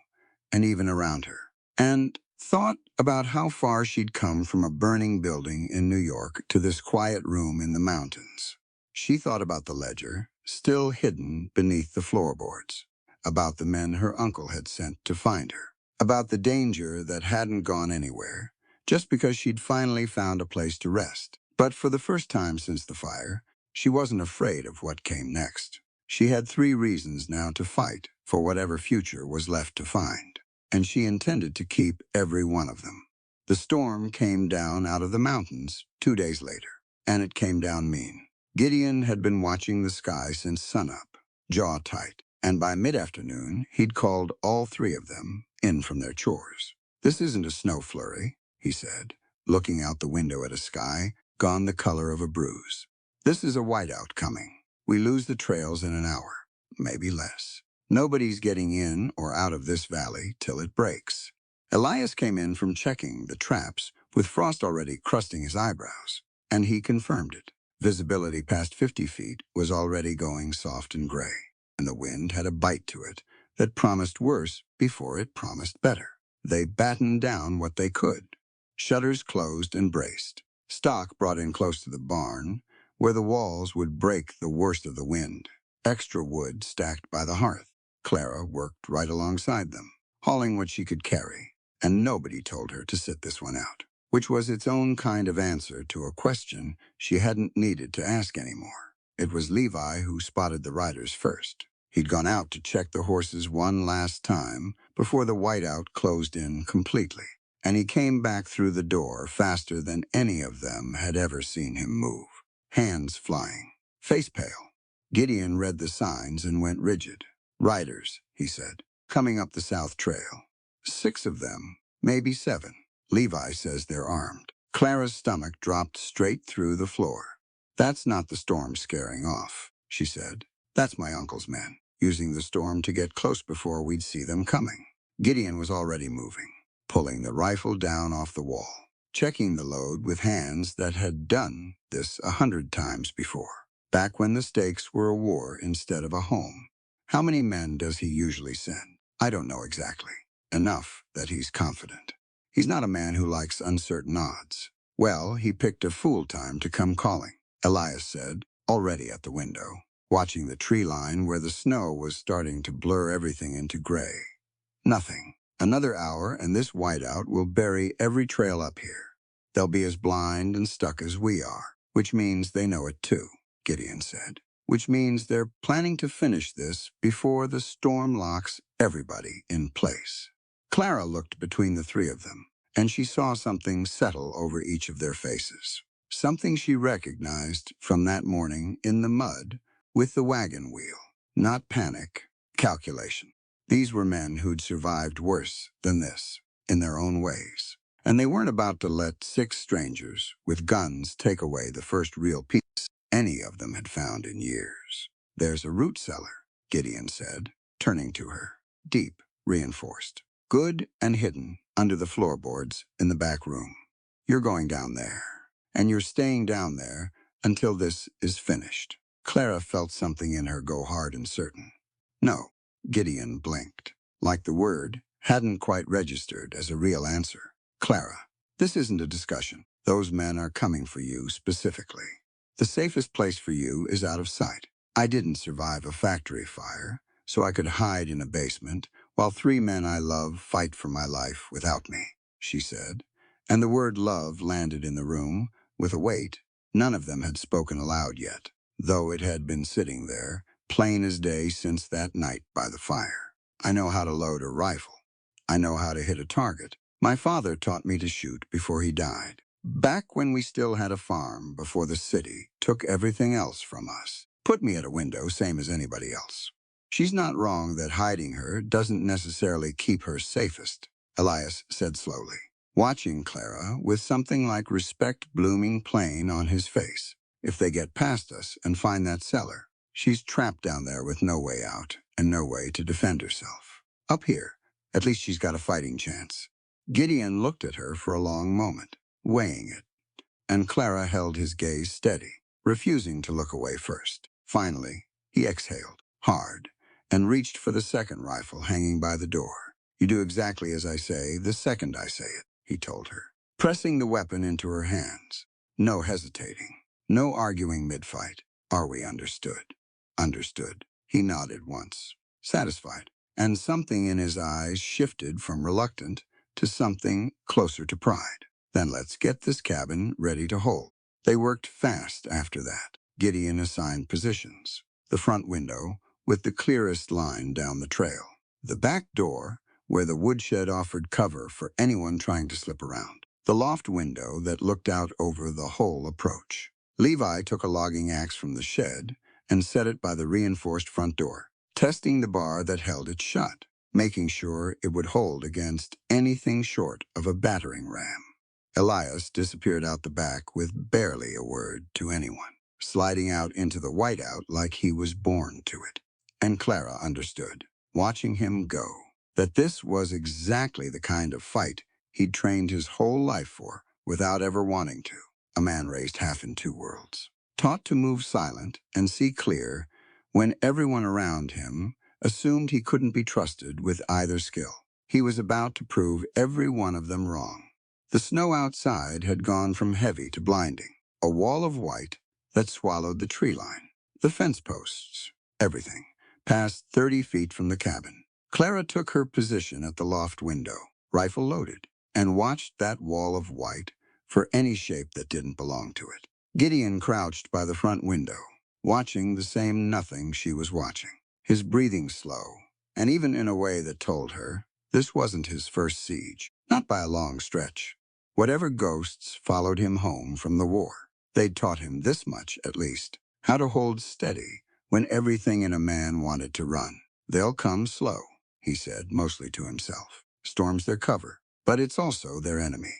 and even around her, and thought about how far she'd come from a burning building in New York to this quiet room in the mountains. She thought about the ledger, still hidden beneath the floorboards, about the men her uncle had sent to find her, about the danger that hadn't gone anywhere, just because she'd finally found a place to rest. But for the first time since the fire, she wasn't afraid of what came next. She had 3 reasons now to fight for whatever future was left to find, and she intended to keep every one of them. The storm came down out of the mountains 2 days later, and it came down mean. Gideon had been watching the sky since sunup, jaw tight, and by mid-afternoon he'd called all 3 of them in from their chores. "This isn't a snow flurry," he said, looking out the window at a sky gone the color of a bruise. "This is a whiteout coming. We lose the trails in an hour, maybe less. Nobody's getting in or out of this valley till it breaks." Elias came in from checking the traps with frost already crusting his eyebrows, and he confirmed it. Visibility past 50 feet was already going soft and gray, and the wind had a bite to it that promised worse before it promised better. They battened down what they could. Shutters closed and braced. Stock brought in close to the barn, where the walls would break the worst of the wind. Extra wood stacked by the hearth. Clara worked right alongside them, hauling what she could carry, and nobody told her to sit this one out, which was its own kind of answer to a question she hadn't needed to ask anymore. It was Levi who spotted the riders first. He'd gone out to check the horses one last time before the whiteout closed in completely, and he came back through the door faster than any of them had ever seen him move, hands flying, face pale. Gideon read the signs and went rigid. "Riders," he said, "coming up the south trail. 6 of them, maybe 7. Levi says they're armed." Clara's stomach dropped straight through the floor. "That's not the storm scaring off," she said. "That's my uncle's men, using the storm to get close before we'd see them coming." Gideon was already moving, pulling the rifle down off the wall, checking the load with hands that had done this 100 times before, back when the stakes were a war instead of a home. "How many men does he usually send?" "I don't know exactly. Enough that he's confident. He's not a man who likes uncertain odds." "Well, he picked a fool time to come calling," Elias said, already at the window, watching the tree line where the snow was starting to blur everything into gray. "Nothing. Another hour and this whiteout will bury every trail up here. They'll be as blind and stuck as we are." Which means they know it too, Gideon said. Which means they're planning to finish this before the storm locks everybody in place. Clara looked between the three of them, and she saw something settle over each of their faces. Something she recognized from that morning in the mud with the wagon wheel. Not panic, calculation. These were men who'd survived worse than this, in their own ways. And they weren't about to let 6 strangers with guns take away the first real peace any of them had found in years. There's a root cellar, Gideon said, turning to her. Deep, reinforced. Good and hidden under the floorboards in the back room. You're going down there, and you're staying down there until this is finished. Clara felt something in her go hard and certain. No, Gideon blinked, like the word hadn't quite registered as a real answer. Clara, this isn't a discussion. Those men are coming for you specifically. The safest place for you is out of sight. I didn't survive a factory fire, so I could hide in a basement while 3 men I love fight for my life without me, she said. And the word love landed in the room with a weight none of them had spoken aloud yet, though it had been sitting there, plain as day since that night by the fire. I know how to load a rifle. I know how to hit a target. My father taught me to shoot before he died. Back when we still had a farm before the city took everything else from us. Put me at a window, same as anybody else. She's not wrong that hiding her doesn't necessarily keep her safest, Elias said slowly, watching Clara with something like respect blooming plain on his face. If they get past us and find that cellar, she's trapped down there with no way out and no way to defend herself. Up here, at least she's got a fighting chance. Gideon looked at her for a long moment, weighing it, and Clara held his gaze steady, refusing to look away first. Finally, he exhaled, hard, and reached for the second rifle hanging by the door. You do exactly as I say the second I say it, he told her, pressing the weapon into her hands. No hesitating, no arguing mid-fight. Are we understood? Understood. He nodded once, satisfied, and something in his eyes shifted from reluctant to something closer to pride. Then let's get this cabin ready to hold. They worked fast after that. Gideon assigned positions. The front window, with the clearest line down the trail. The back door, where the woodshed offered cover for anyone trying to slip around. The loft window that looked out over the whole approach. Levi took a logging axe from the shed and set it by the reinforced front door, testing the bar that held it shut, making sure it would hold against anything short of a battering ram. Elias disappeared out the back with barely a word to anyone, sliding out into the whiteout like he was born to it. And Clara understood, watching him go, that this was exactly the kind of fight he'd trained his whole life for without ever wanting to. A man raised half in 2 worlds, taught to move silent and see clear when everyone around him assumed he couldn't be trusted with either skill. He was about to prove every one of them wrong. The snow outside had gone from heavy to blinding, a wall of white that swallowed the tree line, the fence posts, everything, past 30 feet from the cabin. Clara took her position at the loft window, rifle loaded, and watched that wall of white for any shape that didn't belong to it. Gideon crouched by the front window, watching the same nothing she was watching, his breathing slow, and even in a way that told her this wasn't his first siege, not by a long stretch. Whatever ghosts followed him home from the war, they'd taught him this much, at least, how to hold steady when everything in a man wanted to run. They'll come slow, he said, mostly to himself. Storm's their cover, but it's also their enemy.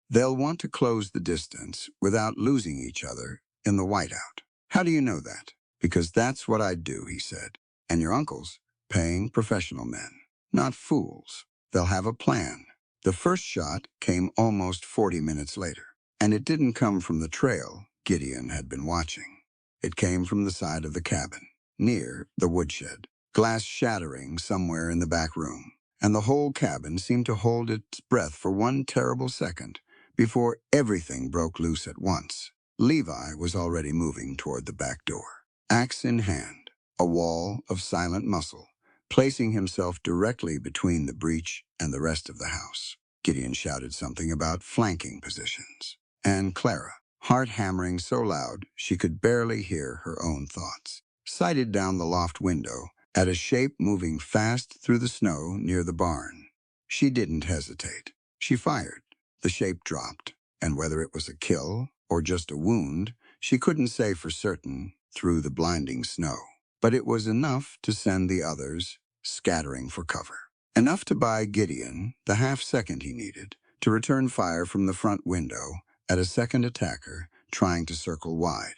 They'll want to close the distance without losing each other in the whiteout. How do you know that? Because that's what I'd do, he said. And your uncle's paying professional men, not fools. They'll have a plan. The first shot came almost 40 minutes later, and it didn't come from the trail Gideon had been watching. It came from the side of the cabin, near the woodshed, glass shattering somewhere in the back room, and the whole cabin seemed to hold its breath for one terrible second before everything broke loose at once. Levi was already moving toward the back door, axe in hand, a wall of silent muscle, placing himself directly between the breach and the rest of the house. Gideon shouted something about flanking positions, and Clara, heart hammering so loud she could barely hear her own thoughts. Sighted down the loft window at a shape moving fast through the snow near the barn. She didn't hesitate. She fired. The shape dropped, and whether it was a kill or just a wound, she couldn't say for certain through the blinding snow. But it was enough to send the others scattering for cover. Enough to buy Gideon the half-second he needed to return fire from the front window at a second attacker trying to circle wide.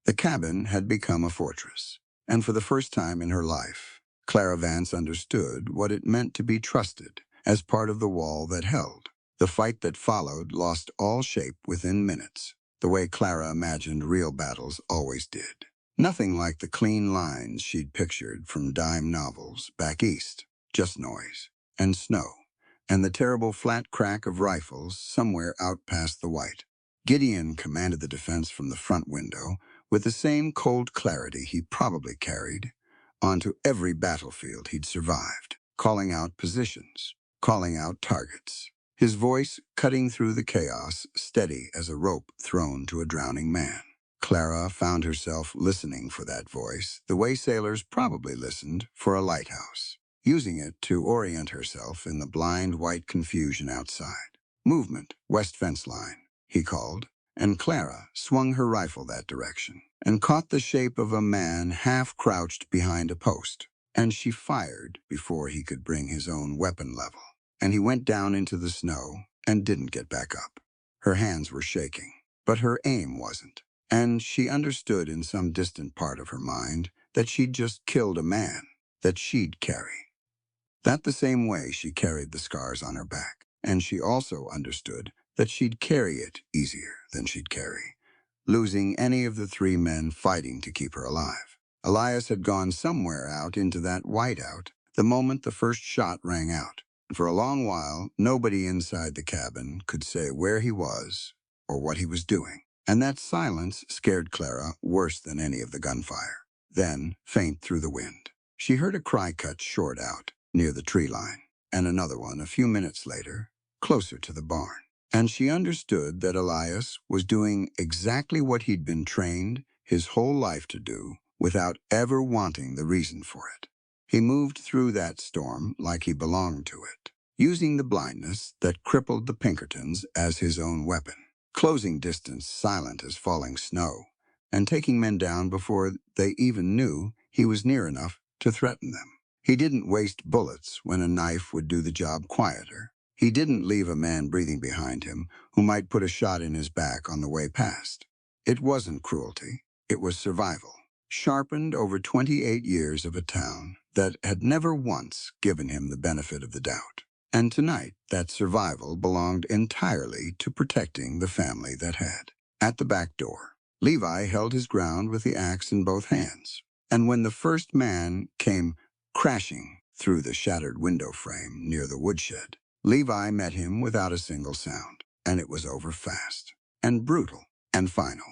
The cabin had become a fortress, and for the first time in her life, Clara Vance understood what it meant to be trusted as part of the wall that held. The fight that followed lost all shape within minutes, the way Clara imagined real battles always did. Nothing like the clean lines she'd pictured from dime novels back east, just noise and snow, and the terrible flat crack of rifles somewhere out past the white. Gideon commanded the defense from the front window with the same cold clarity he probably carried onto every battlefield he'd survived, calling out positions, calling out targets, his voice cutting through the chaos, steady as a rope thrown to a drowning man. Clara found herself listening for that voice the way sailors probably listened for a lighthouse, using it to orient herself in the blind white confusion outside. Movement, west fence line, he called, and Clara swung her rifle that direction and caught the shape of a man half crouched behind a post. And she fired before he could bring his own weapon level. And he went down into the snow and didn't get back up. Her hands were shaking, but her aim wasn't. And she understood in some distant part of her mind that she'd just killed a man that she'd carry. That the same way she carried the scars on her back. And she also understood that she'd carry it easier than she'd carry, losing any of the three men fighting to keep her alive. Elias had gone somewhere out into that whiteout the moment the first shot rang out. For a long while, nobody inside the cabin could say where he was or what he was doing. And that silence scared Clara worse than any of the gunfire. Then, faint through the wind, she heard a cry cut short out near the tree line, and another one a few minutes later, closer to the barn. And she understood that Elias was doing exactly what he'd been trained his whole life to do without ever wanting the reason for it. He moved through that storm like he belonged to it, using the blindness that crippled the Pinkertons as his own weapon, closing distance silent as falling snow, and taking men down before they even knew he was near enough to threaten them. He didn't waste bullets when a knife would do the job quieter. He didn't leave a man breathing behind him who might put a shot in his back on the way past. It wasn't cruelty, it was survival, sharpened over 28 years of a town that had never once given him the benefit of the doubt. And tonight, that survival belonged entirely to protecting the family that had. At the back door, Levi held his ground with the axe in both hands. And when the first man came crashing through the shattered window frame near the woodshed, Levi met him without a single sound, and it was over fast, and brutal, and final.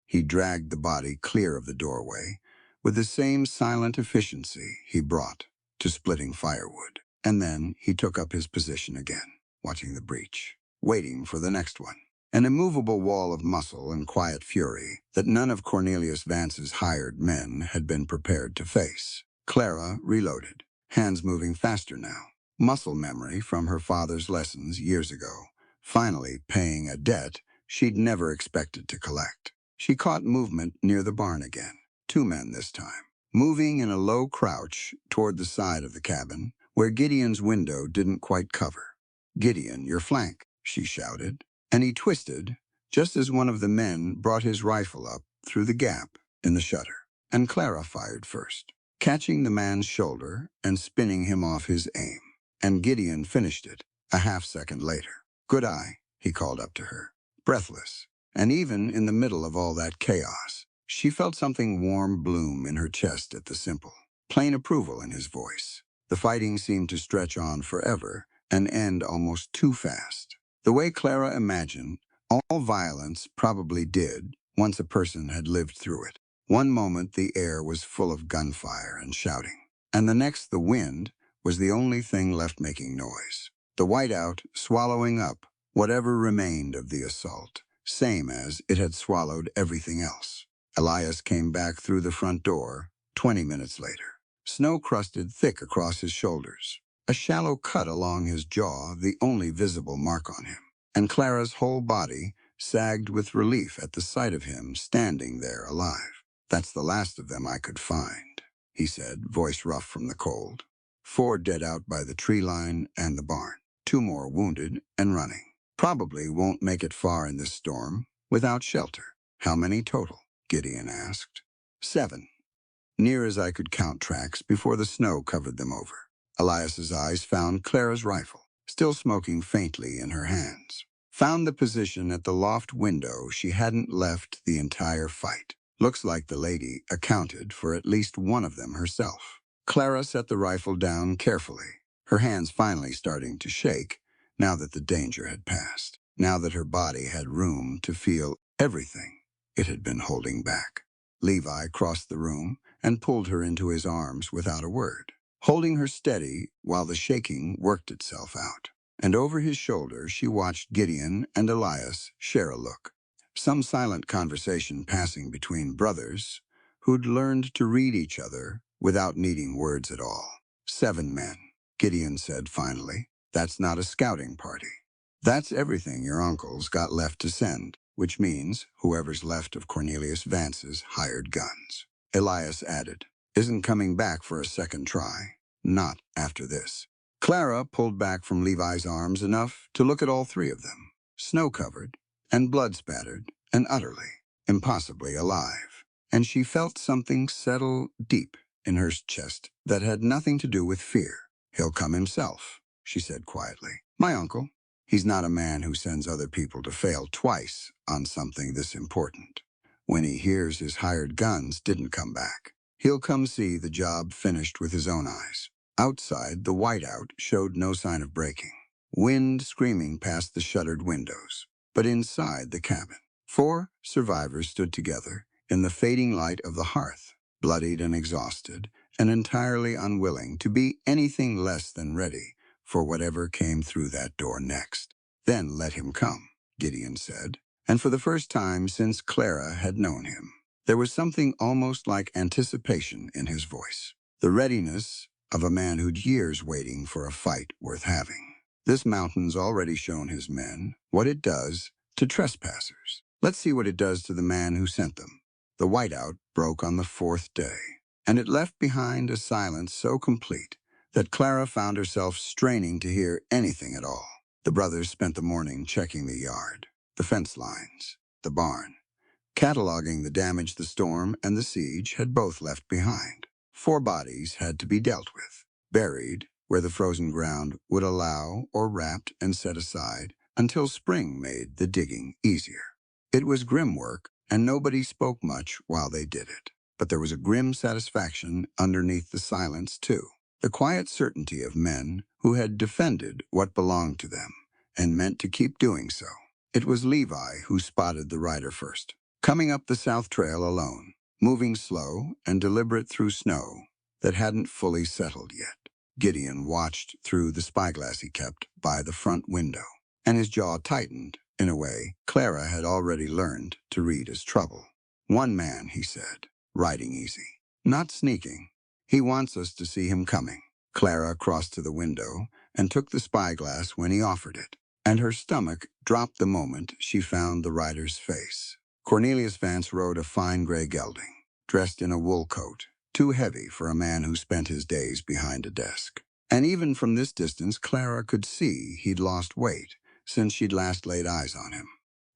He dragged the body clear of the doorway with the same silent efficiency he brought to splitting firewood. And then he took up his position again, watching the breach, waiting for the next one. An immovable wall of muscle and quiet fury that none of Cornelius Vance's hired men had been prepared to face. Clara reloaded, hands moving faster now. Muscle memory from her father's lessons years ago, finally paying a debt she'd never expected to collect. She caught movement near the barn again, 2 men this time, moving in a low crouch toward the side of the cabin, where Gideon's window didn't quite cover. "Gideon, your flank," she shouted, and he twisted just as one of the men brought his rifle up through the gap in the shutter. And Clara fired first, catching the man's shoulder and spinning him off his aim. And Gideon finished it a half-second later. "Good eye," he called up to her, breathless. And even in the middle of all that chaos, she felt something warm bloom in her chest at the simple, plain approval in his voice. The fighting seemed to stretch on forever and end almost too fast. The way Clara imagined all violence probably did once a person had lived through it. One moment the air was full of gunfire and shouting, and the next the wind was the only thing left making noise. The whiteout swallowing up whatever remained of the assault, same as it had swallowed everything else. Elias came back through the front door 20 minutes later. Snow crusted thick across his shoulders, a shallow cut along his jaw, the only visible mark on him. And Clara's whole body sagged with relief at the sight of him standing there alive. "That's the last of them I could find," he said, voice rough from the cold. "4 dead out by the tree line and the barn. 2 more wounded and running. Probably won't make it far in this storm without shelter." "How many total?" Gideon asked. 7. Near as I could count tracks before the snow covered them over. Elias's eyes found Clara's rifle, still smoking faintly in her hands. Found the position at the loft window she hadn't left the entire fight. "Looks like the lady accounted for at least one of them herself." Clara set the rifle down carefully, her hands finally starting to shake now that the danger had passed, now that her body had room to feel everything it had been holding back. Levi crossed the room and pulled her into his arms without a word, holding her steady while the shaking worked itself out. And over his shoulder she watched Gideon and Elias share a look. Some silent conversation passing between brothers who'd learned to read each other without needing words at all. 7 men, Gideon said finally. "That's not a scouting party. That's everything your uncle's got left to send, which means whoever's left of Cornelius Vance's hired guns." Elias added, "Isn't coming back for a second try. Not after this." Clara pulled back from Levi's arms enough to look at all 3 of them, snow-covered and blood-spattered and utterly, impossibly alive. And she felt something settle deep in her chest that had nothing to do with fear. "He'll come himself," she said quietly. "My uncle. He's not a man who sends other people to fail twice on something this important. When he hears his hired guns didn't come back, he'll come see the job finished with his own eyes." Outside, the whiteout showed no sign of breaking, wind screaming past the shuttered windows. But inside the cabin, 4 survivors stood together in the fading light of the hearth, bloodied and exhausted, and entirely unwilling to be anything less than ready for whatever came through that door next. "Then let him come," Gideon said, and for the first time since Clara had known him, there was something almost like anticipation in his voice, the readiness of a man who'd years waiting for a fight worth having. "This mountain's already shown his men what it does to trespassers. Let's see what it does to the man who sent them." The whiteout broke on the 4th day, and it left behind a silence so complete that Clara found herself straining to hear anything at all. The brothers spent the morning checking the yard, the fence lines, the barn, cataloging the damage the storm and the siege had both left behind. 4 bodies had to be dealt with, buried where the frozen ground would allow or wrapped and set aside until spring made the digging easier. It was grim work, and nobody spoke much while they did it. But there was a grim satisfaction underneath the silence, too. The quiet certainty of men who had defended what belonged to them and meant to keep doing so. It was Levi who spotted the rider first, coming up the south trail alone, moving slow and deliberate through snow that hadn't fully settled yet. Gideon watched through the spyglass he kept by the front window, and his jaw tightened in a way Clara had already learned to read as trouble. "One man," he said, riding easy, "not sneaking. He wants us to see him coming." Clara crossed to the window and took the spyglass when he offered it, and her stomach dropped the moment she found the rider's face. Cornelius Vance rode a fine gray gelding, dressed in a wool coat, too heavy for a man who spent his days behind a desk. And even from this distance, Clara could see he'd lost weight since she'd last laid eyes on him.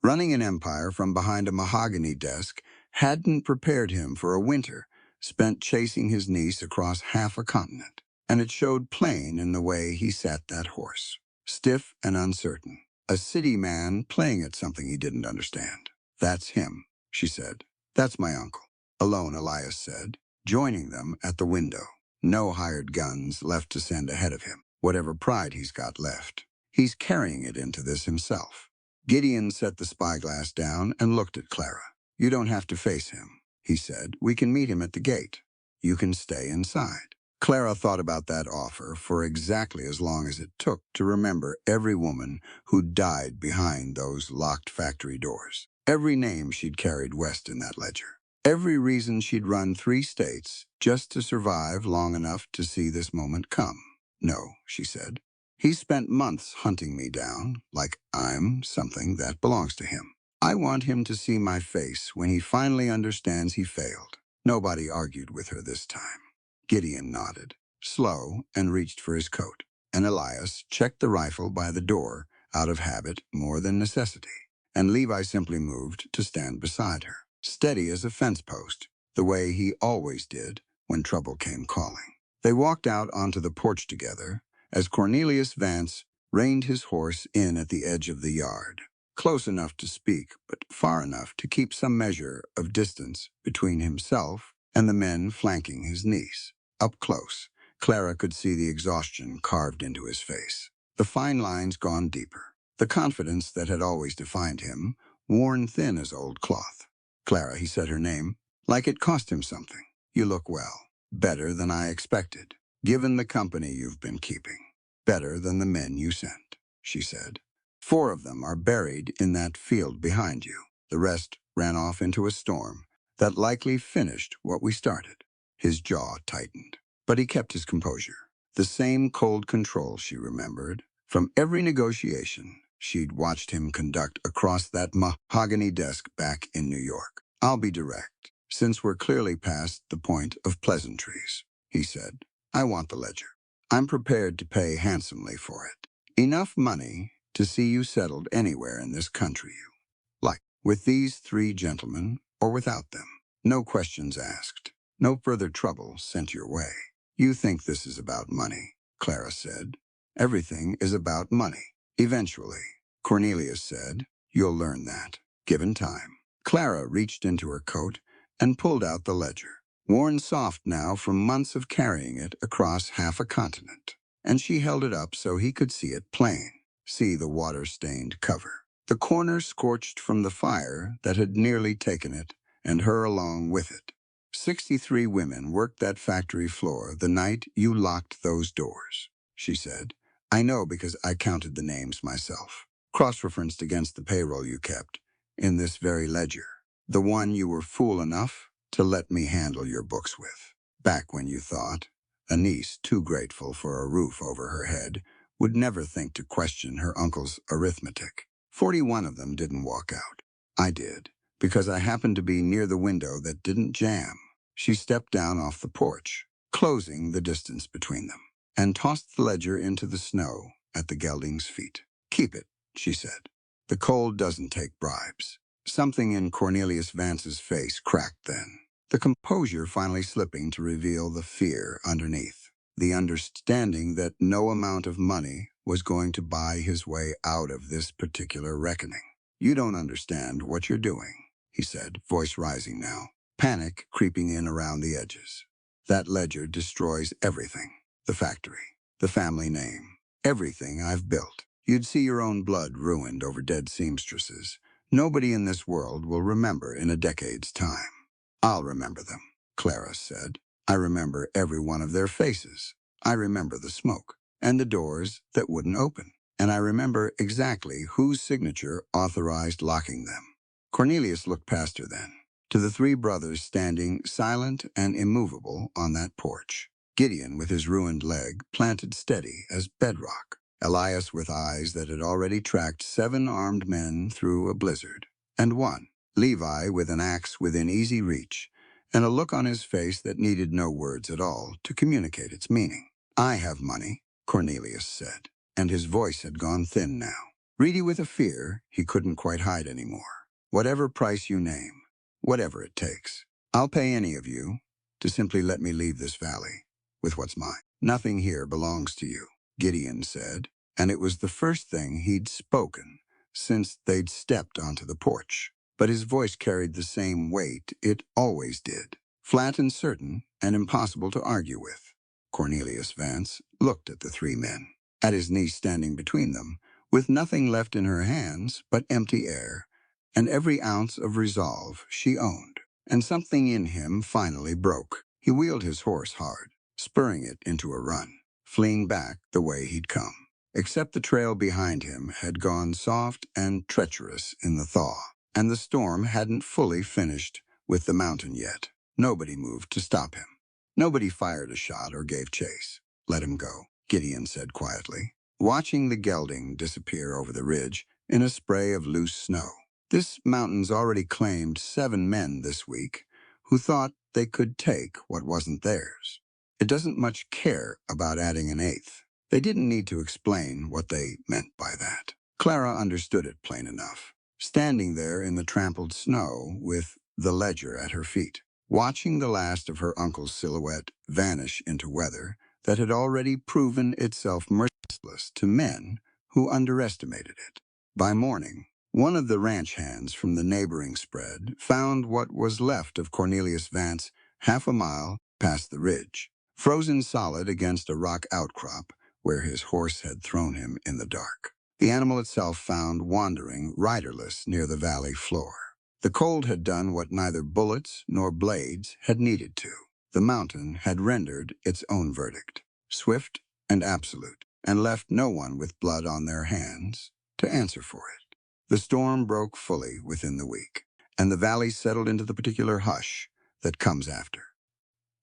Running an empire from behind a mahogany desk hadn't prepared him for a winter spent chasing his niece across half a continent, and it showed plain in the way he sat that horse, stiff and uncertain, a city man playing at something he didn't understand. "That's him," she said. "That's my uncle." "Alone," Elias said, joining them at the window. "No hired guns left to send ahead of him, whatever pride he's got left. He's carrying it into this himself." Gideon set the spyglass down and looked at Clara. "You don't have to face him," he said. "We can meet him at the gate. You can stay inside." Clara thought about that offer for exactly as long as it took to remember every woman who died behind those locked factory doors. Every name she'd carried west in that ledger. Every reason she'd run 3 states just to survive long enough to see this moment come. No, she said. He spent months hunting me down, like I'm something that belongs to him. I want him to see my face when he finally understands he failed. Nobody argued with her this time. Gideon nodded, slow, and reached for his coat, and Elias checked the rifle by the door out of habit more than necessity, and Levi simply moved to stand beside her, steady as a fence post, the way he always did when trouble came calling. They walked out onto the porch together as Cornelius Vance reined his horse in at the edge of the yard, close enough to speak, but far enough to keep some measure of distance between himself and the men flanking his niece. Up close, Clara could see the exhaustion carved into his face, the fine lines gone deeper, the confidence that had always defined him, worn thin as old cloth. Clara, he said her name, like it cost him something. You look well, better than I expected, given the company you've been keeping. Better than the men you sent, she said. 4 of them are buried in that field behind you. The rest ran off into a storm that likely finished what we started. His jaw tightened, but he kept his composure. The same cold control she remembered from every negotiation she'd watched him conduct across that mahogany desk back in New York. I'll be direct, since we're clearly past the point of pleasantries, he said. I want the ledger. I'm prepared to pay handsomely for it. Enough money to see you settled anywhere in this country you like, with these 3 gentlemen or without them. No questions asked. No further trouble sent your way. You think this is about money, Clara said. Everything is about money. Eventually, Cornelius said, you'll learn that, given time. Clara reached into her coat and pulled out the ledger, worn soft now from months of carrying it across half a continent. And she held it up so he could see it plain, see the water-stained cover. The corner scorched from the fire that had nearly taken it, and her along with it. 63 women worked that factory floor the night you locked those doors, she said. I know because I counted the names myself, cross-referenced against the payroll you kept, in this very ledger. The one you were fool enough to let me handle your books with. Back when you thought, a niece too grateful for a roof over her head would never think to question her uncle's arithmetic. 41 of them didn't walk out. I did, because I happened to be near the window that didn't jam. She stepped down off the porch, closing the distance between them, and tossed the ledger into the snow at the gelding's feet. Keep it, she said. The cold doesn't take bribes. Something in Cornelius Vance's face cracked then, the composure finally slipping to reveal the fear underneath, the understanding that no amount of money was going to buy his way out of this particular reckoning. You don't understand what you're doing, he said, voice rising now, panic creeping in around the edges. That ledger destroys everything. The factory, the family name, everything I've built. You'd see your own blood ruined over dead seamstresses. Nobody in this world will remember in a decade's time. I'll remember them, Clara said. I remember every one of their faces. I remember the smoke and the doors that wouldn't open. And I remember exactly whose signature authorized locking them. Cornelius looked past her then, to the 3 brothers standing silent and immovable on that porch. Gideon with his ruined leg planted steady as bedrock. Elias with eyes that had already tracked 7 armed men through a blizzard. And 1, Levi with an axe within easy reach, and a look on his face that needed no words at all to communicate its meaning. I have money, Cornelius said, and his voice had gone thin now, reedy with a fear he couldn't quite hide anymore. Whatever price you name, whatever it takes, I'll pay any of you to simply let me leave this valley with what's mine. Nothing here belongs to you, Gideon said, and it was the first thing he'd spoken since they'd stepped onto the porch. But his voice carried the same weight it always did, flat and certain and impossible to argue with. Cornelius Vance looked at the 3 men, at his niece standing between them, with nothing left in her hands but empty air, and every ounce of resolve she owned. And something in him finally broke. He wheeled his horse hard, spurring it into a run, fleeing back the way he'd come. Except the trail behind him had gone soft and treacherous in the thaw, and the storm hadn't fully finished with the mountain yet. Nobody moved to stop him. Nobody fired a shot or gave chase. Let him go, Gideon said quietly, watching the gelding disappear over the ridge in a spray of loose snow. This mountain's already claimed 7 men this week who thought they could take what wasn't theirs. It doesn't much care about adding an 8th. They didn't need to explain what they meant by that. Clara understood it plain enough, standing there in the trampled snow with the ledger at her feet, watching the last of her uncle's silhouette vanish into weather that had already proven itself merciless to men who underestimated it. By morning, one of the ranch hands from the neighboring spread found what was left of Cornelius Vance half a mile past the ridge, frozen solid against a rock outcrop where his horse had thrown him in the dark. The animal itself found wandering, riderless, near the valley floor. The cold had done what neither bullets nor blades had needed to. The mountain had rendered its own verdict, swift and absolute, and left no one with blood on their hands to answer for it. The storm broke fully within the week, and the valley settled into the particular hush that comes after.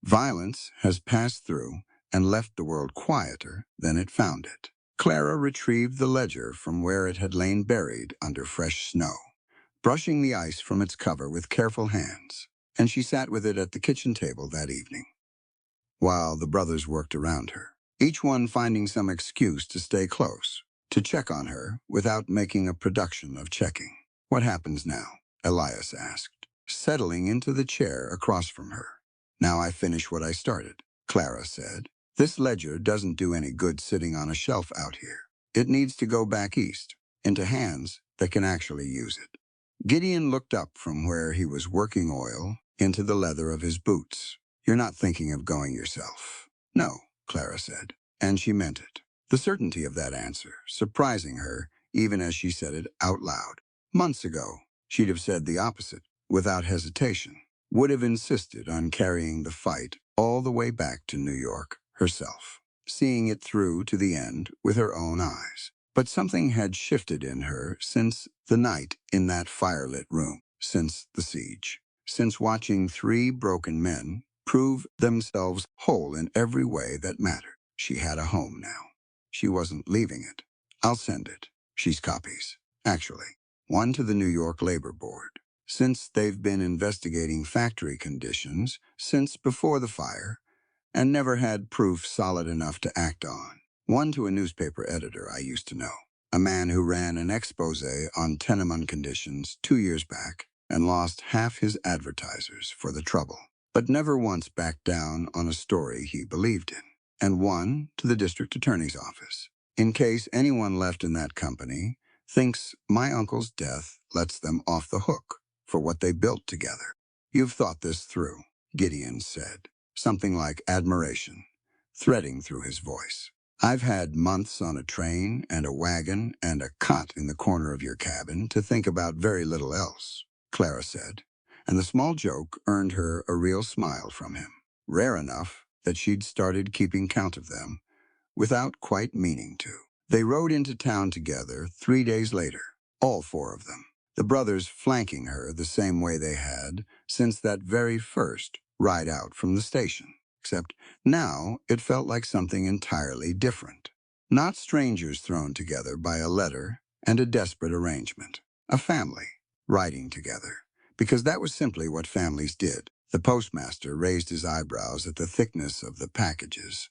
Violence has passed through and left the world quieter than it found it. Clara retrieved the ledger from where it had lain buried under fresh snow, brushing the ice from its cover with careful hands, and she sat with it at the kitchen table that evening, while the brothers worked around her, each one finding some excuse to stay close, to check on her without making a production of checking. "What happens now?" Elias asked, settling into the chair across from her. "Now I finish what I started," Clara said. "This ledger doesn't do any good sitting on a shelf out here. It needs to go back east, into hands that can actually use it." Gideon looked up from where he was working oil into the leather of his boots. "You're not thinking of going yourself?" "No," Clara said, and she meant it. The certainty of that answer, surprising her even as she said it out loud. Months ago, she'd have said the opposite, without hesitation, would have insisted on carrying the fight all the way back to New York herself, seeing it through to the end with her own eyes. But something had shifted in her since the night in that firelit room, since the siege, since watching 3 broken men prove themselves whole in every way that mattered. She had a home now. She wasn't leaving it. "I'll send it." She's copies, actually. One to the New York Labor Board, since they've been investigating factory conditions since before the fire and never had proof solid enough to act on. One to a newspaper editor I used to know, a man who ran an expose on tenement conditions 2 years back and lost half his advertisers for the trouble, but never once backed down on a story he believed in. And one to the district attorney's office, in case anyone left in that company thinks my uncle's death lets them off the hook for what they built together. "You've thought this through," Gideon said, something like admiration threading through his voice. "I've had months on a train and a wagon and a cot in the corner of your cabin to think about very little else," Clara said, and the small joke earned her a real smile from him, rare enough that she'd started keeping count of them without quite meaning to. They rode into town together 3 days later, all 4 of them, the brothers flanking her the same way they had since that very first ride out from the station. Except now it felt like something entirely different. Not strangers thrown together by a letter and a desperate arrangement. A family riding together, because that was simply what families did. The postmaster raised his eyebrows at the thickness of the packages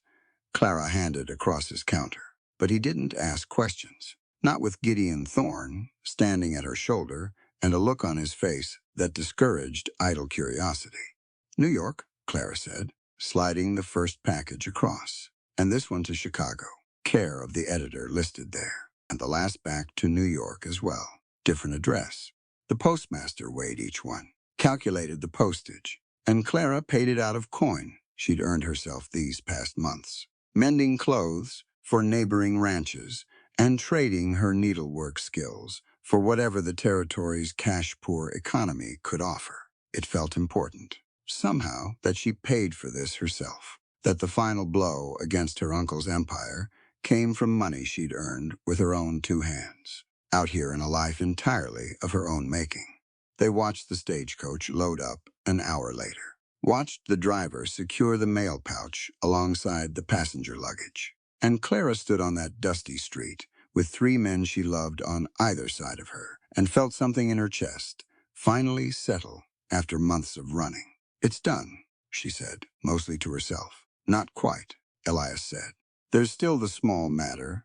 Clara handed across his counter, but he didn't ask questions. Not with Gideon Thorne standing at her shoulder and a look on his face that discouraged idle curiosity. "New York," Clara said, sliding the first package across, "and this one to Chicago. Care of the editor listed there, and the last back to New York as well. Different address." The postmaster weighed each one, calculated the postage, and Clara paid it out of coin she'd earned herself these past months, mending clothes for neighboring ranches and trading her needlework skills for whatever the territory's cash-poor economy could offer. It felt important, somehow, that she paid for this herself. that the final blow against her uncle's empire came from money she'd earned with her own two hands, out here in a life entirely of her own making. They watched the stagecoach load up an hour later, watched the driver secure the mail pouch alongside the passenger luggage. And Clara stood on that dusty street with three men she loved on either side of her and felt something in her chest finally settle after months of running. "It's done," she said, mostly to herself. "Not quite," Elias said. "There's still the small matter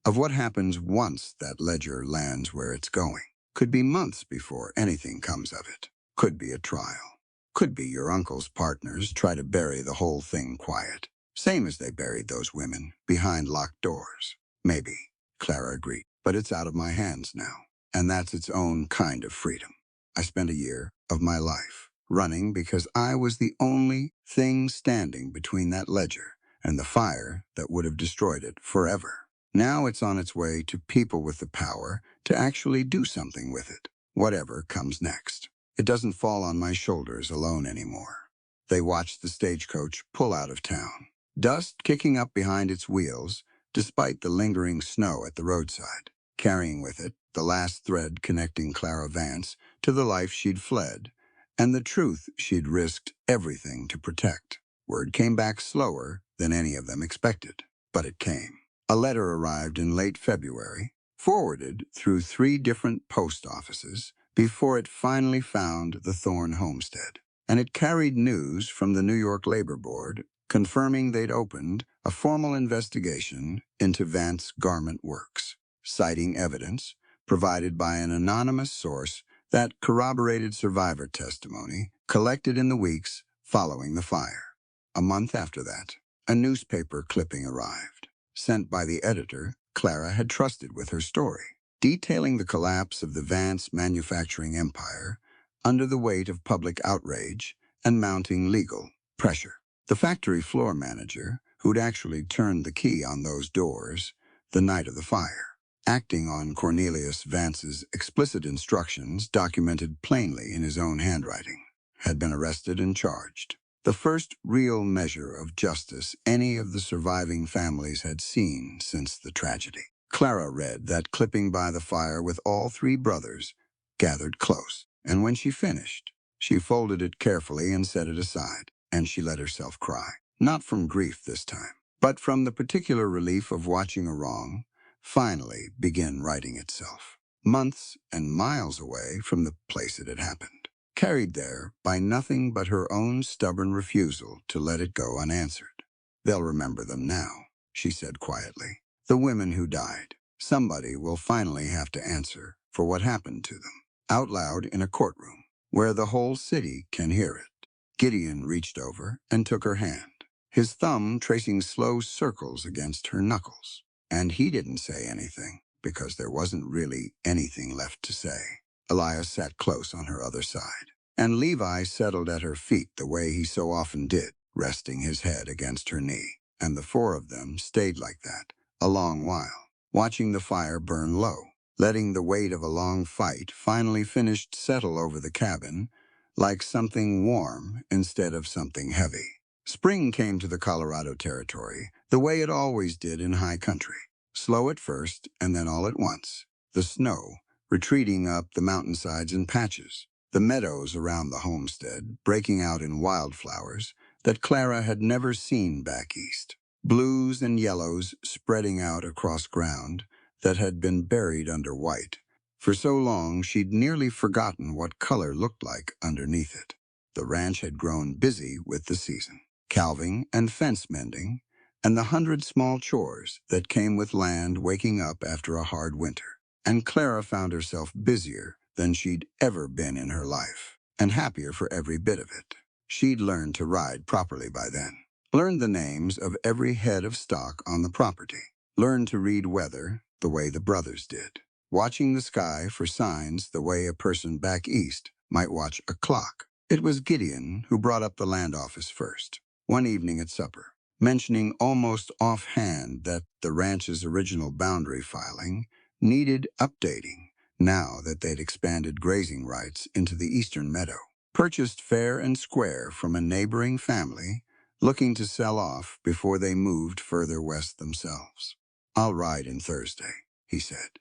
of what happens once that ledger lands where it's going. Could be months before anything comes of it. Could be a trial. Could be your uncle's partners try to bury the whole thing quiet, same as they buried those women, behind locked doors. Maybe," Clara agreed, "but it's out of my hands now, and that's its own kind of freedom. I spent a year of my life running because I was the only thing standing between that ledger and the fire that would have destroyed it forever. Now it's on its way to people with the power to actually do something with it, whatever comes next. It doesn't fall on my shoulders alone anymore." They watched the stagecoach pull out of town, dust kicking up behind its wheels despite the lingering snow at the roadside, carrying with it the last thread connecting Clara Vance to the life she'd fled and the truth she'd risked everything to protect. Word came back slower than any of them expected, but it came. A letter arrived in late February, forwarded through 3 different post offices before it finally found the Thorne homestead. And it carried news from the New York Labor Board confirming they'd opened a formal investigation into Vance Garment Works, citing evidence provided by an anonymous source that corroborated survivor testimony collected in the weeks following the fire. A month after that, a newspaper clipping arrived, sent by the editor Clara had trusted with her story, detailing the collapse of the Vance manufacturing empire under the weight of public outrage and mounting legal pressure. The factory floor manager, who'd actually turned the key on those doors the night of the fire, acting on Cornelius Vance's explicit instructions documented plainly in his own handwriting, had been arrested and charged. The first real measure of justice any of the surviving families had seen since the tragedy. Clara read that clipping by the fire with all 3 brothers gathered close, and when she finished, she folded it carefully and set it aside, and she let herself cry. Not from grief this time, but from the particular relief of watching a wrong finally begin righting itself, months and miles away from the place it had happened, carried there by nothing but her own stubborn refusal to let it go unanswered. "They'll remember them now," she said quietly. "The women who died. Somebody will finally have to answer for what happened to them." Out loud in a courtroom, where the whole city can hear it, Gideon reached over and took her hand, his thumb tracing slow circles against her knuckles. And he didn't say anything, because there wasn't really anything left to say. Elias sat close on her other side, and Levi settled at her feet the way he so often did, resting his head against her knee. And the 4 of them stayed like that a long while, watching the fire burn low, letting the weight of a long fight finally finished settle over the cabin like something warm instead of something heavy. Spring came to the Colorado Territory the way it always did in high country, slow at first and then all at once, the snow retreating up the mountainsides in patches, the meadows around the homestead breaking out in wildflowers that Clara had never seen back east, blues and yellows spreading out across ground that had been buried under white. For so long, she'd nearly forgotten what color looked like underneath it. The ranch had grown busy with the season, calving and fence mending, and the 100 small chores that came with land waking up after a hard winter. And Clara found herself busier than she'd ever been in her life, and happier for every bit of it. She'd learned to ride properly by then, learned the names of every head of stock on the property, learned to read weather the way the brothers did, watching the sky for signs the way a person back east might watch a clock. It was Gideon who brought up the land office first, one evening at supper, mentioning almost offhand that the ranch's original boundary filing needed updating now that they'd expanded grazing rights into the eastern meadow. Purchased fair and square from a neighboring family, looking to sell off before they moved further west themselves. "I'll ride in Thursday," he said.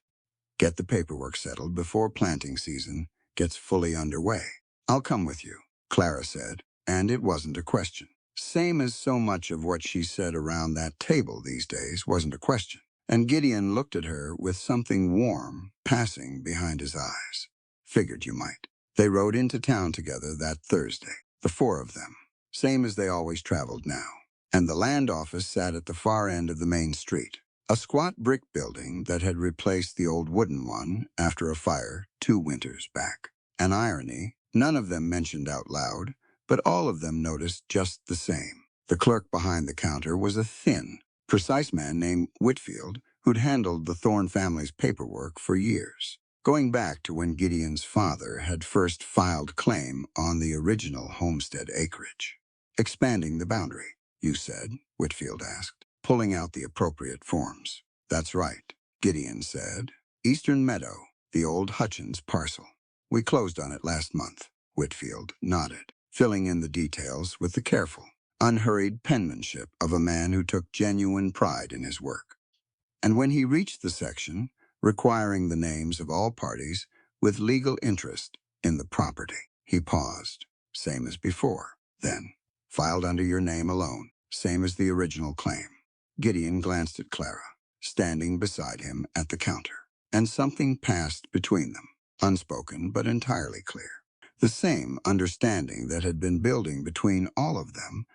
"Get the paperwork settled before planting season gets fully underway." "I'll come with you," Clara said, and it wasn't a question. Same as so much of what she said around that table these days wasn't a question. And Gideon looked at her with something warm passing behind his eyes. "Figured you might." They rode into town together that Thursday, the four of them, same as they always traveled now. And the land office sat at the far end of the main street, a squat brick building that had replaced the old wooden one after a fire 2 winters back. An irony none of them mentioned out loud, but all of them noticed just the same. The clerk behind the counter was a thin, precise man named Whitfield, who'd handled the Thorne family's paperwork for years, going back to when Gideon's father had first filed claim on the original homestead acreage. "Expanding the boundary, you said?" Whitfield asked, pulling out the appropriate forms. "That's right," Gideon said. "Eastern Meadow, the old Hutchins parcel. We closed on it last month." Whitfield nodded, filling in the details with the careful, unhurried penmanship of a man who took genuine pride in his work. And when he reached the section requiring the names of all parties with legal interest in the property, he paused. "Same as before, then. Filed under your name alone, same as the original claim." Gideon glanced at Clara, standing beside him at the counter, and something passed between them, unspoken but entirely clear. The same understanding that had been building between all of them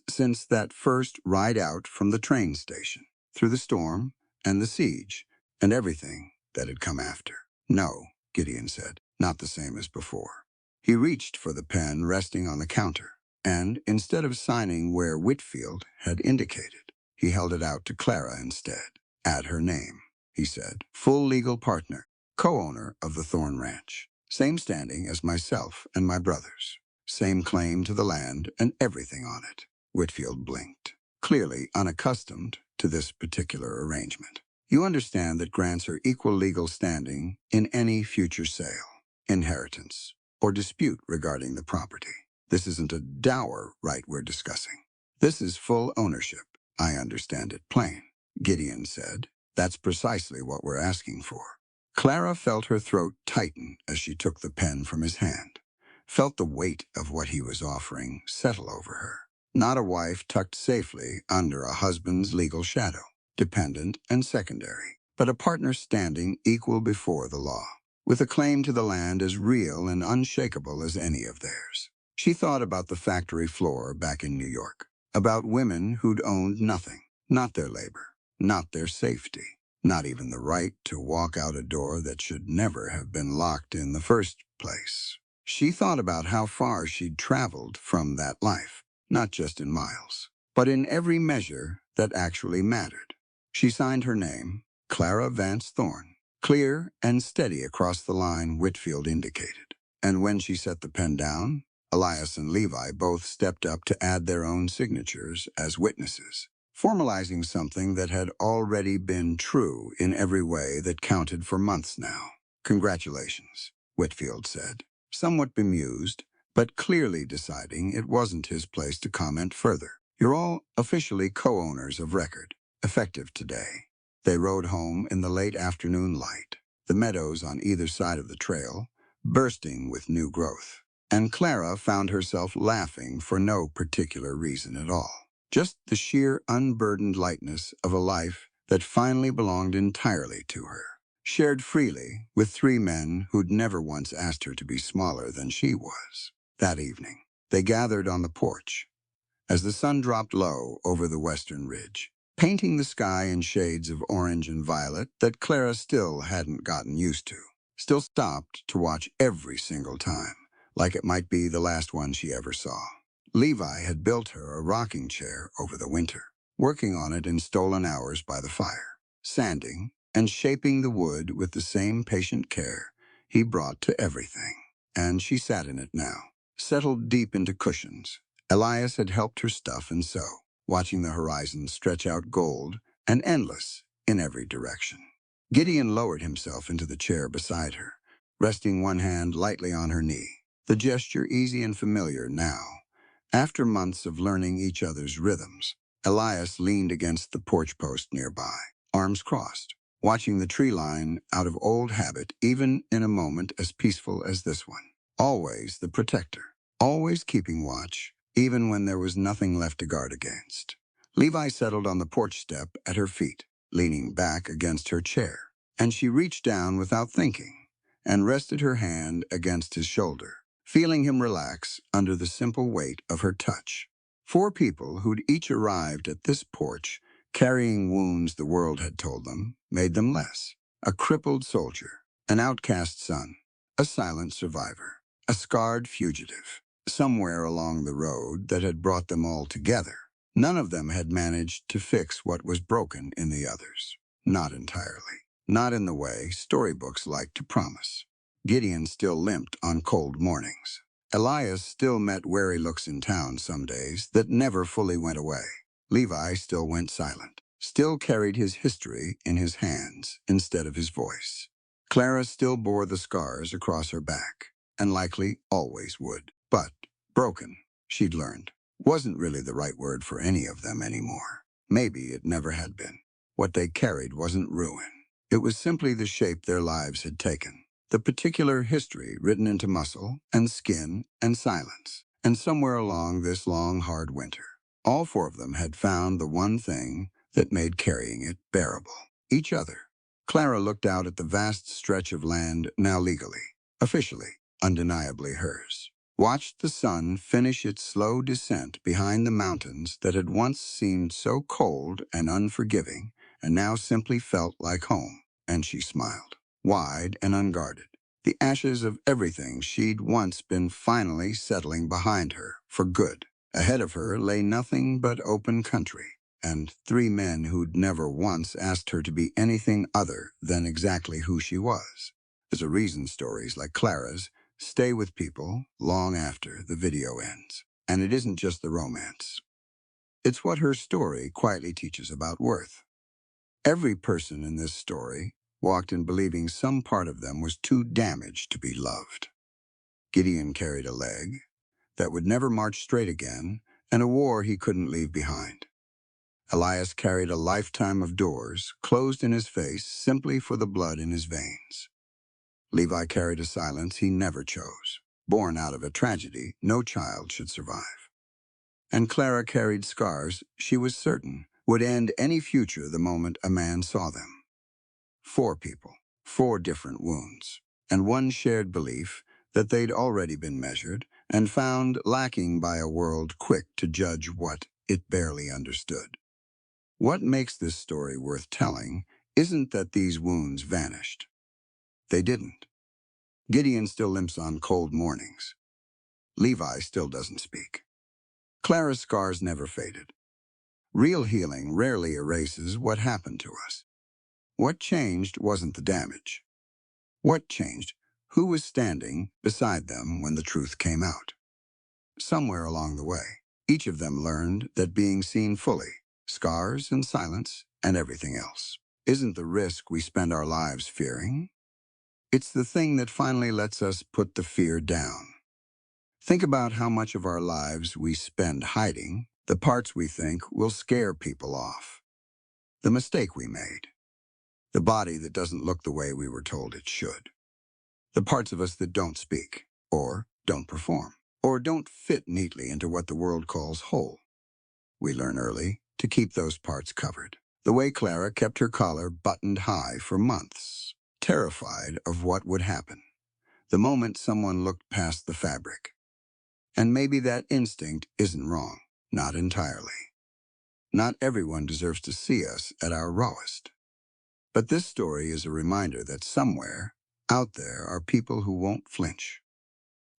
since that first ride out from the train station, through the storm and the siege and everything that had come after. "No," Gideon said, "not the same as before." He reached for the pen resting on the counter, and instead of signing where Whitfield had indicated, he held it out to Clara instead. "Add her name," he said. "Full legal partner, co-owner of the Thorne Ranch. Same standing as myself and my brothers. Same claim to the land and everything on it." Whitfield blinked, clearly unaccustomed to this particular arrangement. "You understand that grants her equal legal standing in any future sale, inheritance, or dispute regarding the property. This isn't a dower right we're discussing. This is full ownership. I understand it plain," Gideon said. "That's precisely what we're asking for." Clara felt her throat tighten as she took the pen from his hand, felt the weight of what he was offering settle over her. Not a wife tucked safely under a husband's legal shadow, dependent and secondary, but a partner standing equal before the law, with a claim to the land as real and unshakable as any of theirs. She thought about the factory floor back in New York, about women who'd owned nothing, not their labor, not their safety, not even the right to walk out a door that should never have been locked in the first place. She thought about how far she'd traveled from that life, not just in miles, but in every measure that actually mattered. She signed her name, Clara Vance Thorne, clear and steady across the line Whitfield indicated. And when she set the pen down, Elias and Levi both stepped up to add their own signatures as witnesses, formalizing something that had already been true in every way that counted for months now. "Congratulations," Whitfield said, somewhat bemused, but clearly deciding it wasn't his place to comment further. "You're all officially co-owners of record, effective today." They rode home in the late afternoon light, the meadows on either side of the trail bursting with new growth, and Clara found herself laughing for no particular reason at all. Just the sheer unburdened lightness of a life that finally belonged entirely to her, shared freely with 3 men who'd never once asked her to be smaller than she was. That evening, they gathered on the porch as the sun dropped low over the western ridge, painting the sky in shades of orange and violet that Clara still hadn't gotten used to, still stopped to watch every single time, like it might be the last one she ever saw. Levi had built her a rocking chair over the winter, working on it in stolen hours by the fire, sanding and shaping the wood with the same patient care he brought to everything. And she sat in it now, settled deep into cushions. Elias had helped her stuff and sew, watching the horizon stretch out gold and endless in every direction. Gideon lowered himself into the chair beside her, resting one hand lightly on her knee, the gesture easy and familiar now, After months of learning each other's rhythms, Elias leaned against the porch post nearby, arms crossed, watching the tree line out of old habit, even in a moment as peaceful as this one. Always the protector, always keeping watch, even when there was nothing left to guard against. Levi settled on the porch step at her feet, leaning back against her chair, and she reached down without thinking and rested her hand against his shoulder, feeling him relax under the simple weight of her touch. Four people who'd each arrived at this porch carrying wounds the world had told them made them less. A crippled soldier, an outcast son, a silent survivor, a scarred fugitive, somewhere along the road that had brought them all together. None of them had managed to fix what was broken in the others. Not entirely. Not in the way storybooks like to promise. Gideon still limped on cold mornings. Elias still met wary looks in town some days that never fully went away. Levi still went silent, still carried his history in his hands instead of his voice. Clara still bore the scars across her back, and likely always would. But broken, she'd learned, wasn't really the right word for any of them anymore. Maybe it never had been. What they carried wasn't ruin. It was simply the shape their lives had taken. The particular history written into muscle and skin and silence. And somewhere along this long, hard winter, all four of them had found the one thing that made carrying it bearable. Each other. Clara looked out at the vast stretch of land now legally, officially, undeniably hers. Watched the sun finish its slow descent behind the mountains that had once seemed so cold and unforgiving and now simply felt like home, and she smiled, wide and unguarded. The ashes of everything she'd once been finally settling behind her, for good. Ahead of her lay nothing but open country, and three men who'd never once asked her to be anything other than exactly who she was. There's a reason stories like Clara's stay with people long after the video ends. And it isn't just the romance. It's what her story quietly teaches about worth. Every person in this story walked in believing some part of them was too damaged to be loved. Gideon carried a leg that would never march straight again and a war he couldn't leave behind. Elias carried a lifetime of doors closed in his face simply for the blood in his veins. Levi carried a silence he never chose, born out of a tragedy no child should survive. And Clara carried scars she was certain would end any future the moment a man saw them. Four people, four different wounds, and one shared belief that they'd already been measured and found lacking by a world quick to judge what it barely understood. What makes this story worth telling isn't that these wounds vanished. They didn't. Gideon still limps on cold mornings. Levi still doesn't speak. Clara's scars never faded. Real healing rarely erases what happened to us. What changed wasn't the damage. What changed? Who was standing beside them when the truth came out? Somewhere along the way, each of them learned that being seen fully, scars and silence and everything else, isn't the risk we spend our lives fearing. It's the thing that finally lets us put the fear down. Think about how much of our lives we spend hiding the parts we think will scare people off. The mistake we made. The body that doesn't look the way we were told it should. The parts of us that don't speak, or don't perform, or don't fit neatly into what the world calls whole. We learn early to keep those parts covered. The way Clara kept her collar buttoned high for months, terrified of what would happen the moment someone looked past the fabric. And maybe that instinct isn't wrong, not entirely. Not everyone deserves to see us at our rawest. But this story is a reminder that somewhere out there are people who won't flinch.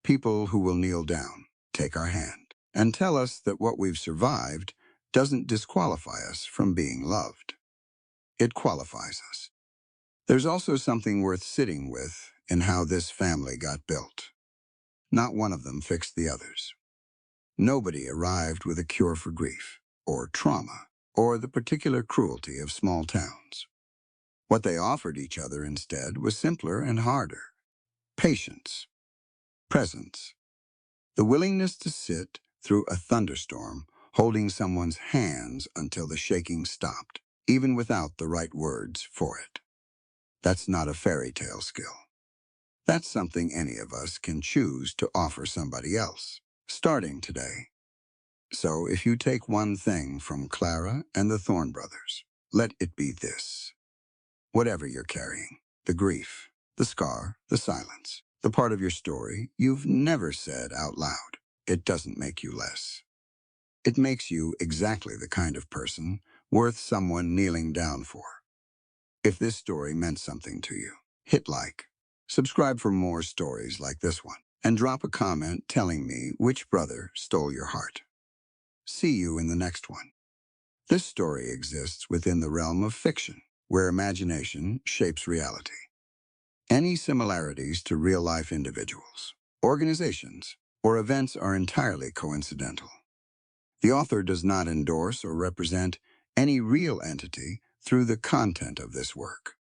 People who will kneel down, take our hand, and tell us that what we've survived doesn't disqualify us from being loved. It qualifies us. There's also something worth sitting with in how this family got built. Not one of them fixed the others. Nobody arrived with a cure for grief, or trauma, or the particular cruelty of small towns. What they offered each other instead was simpler and harder. Patience, presence, the willingness to sit through a thunderstorm, holding someone's hands until the shaking stopped, even without the right words for it. That's not a fairy tale skill. That's something any of us can choose to offer somebody else, starting today. So if you take one thing from Clara and the Thorne brothers, let it be this. Whatever you're carrying, the grief, the scar, the silence, the part of your story you've never said out loud, it doesn't make you less. It makes you exactly the kind of person worth someone kneeling down for. If this story meant something to you, hit like, subscribe for more stories like this one, and drop a comment telling me which brother stole your heart. See you in the next one. This story exists within the realm of fiction, where imagination shapes reality. Any similarities to real-life individuals, organizations, or events are entirely coincidental. The author does not endorse or represent any real entity through the content of this work.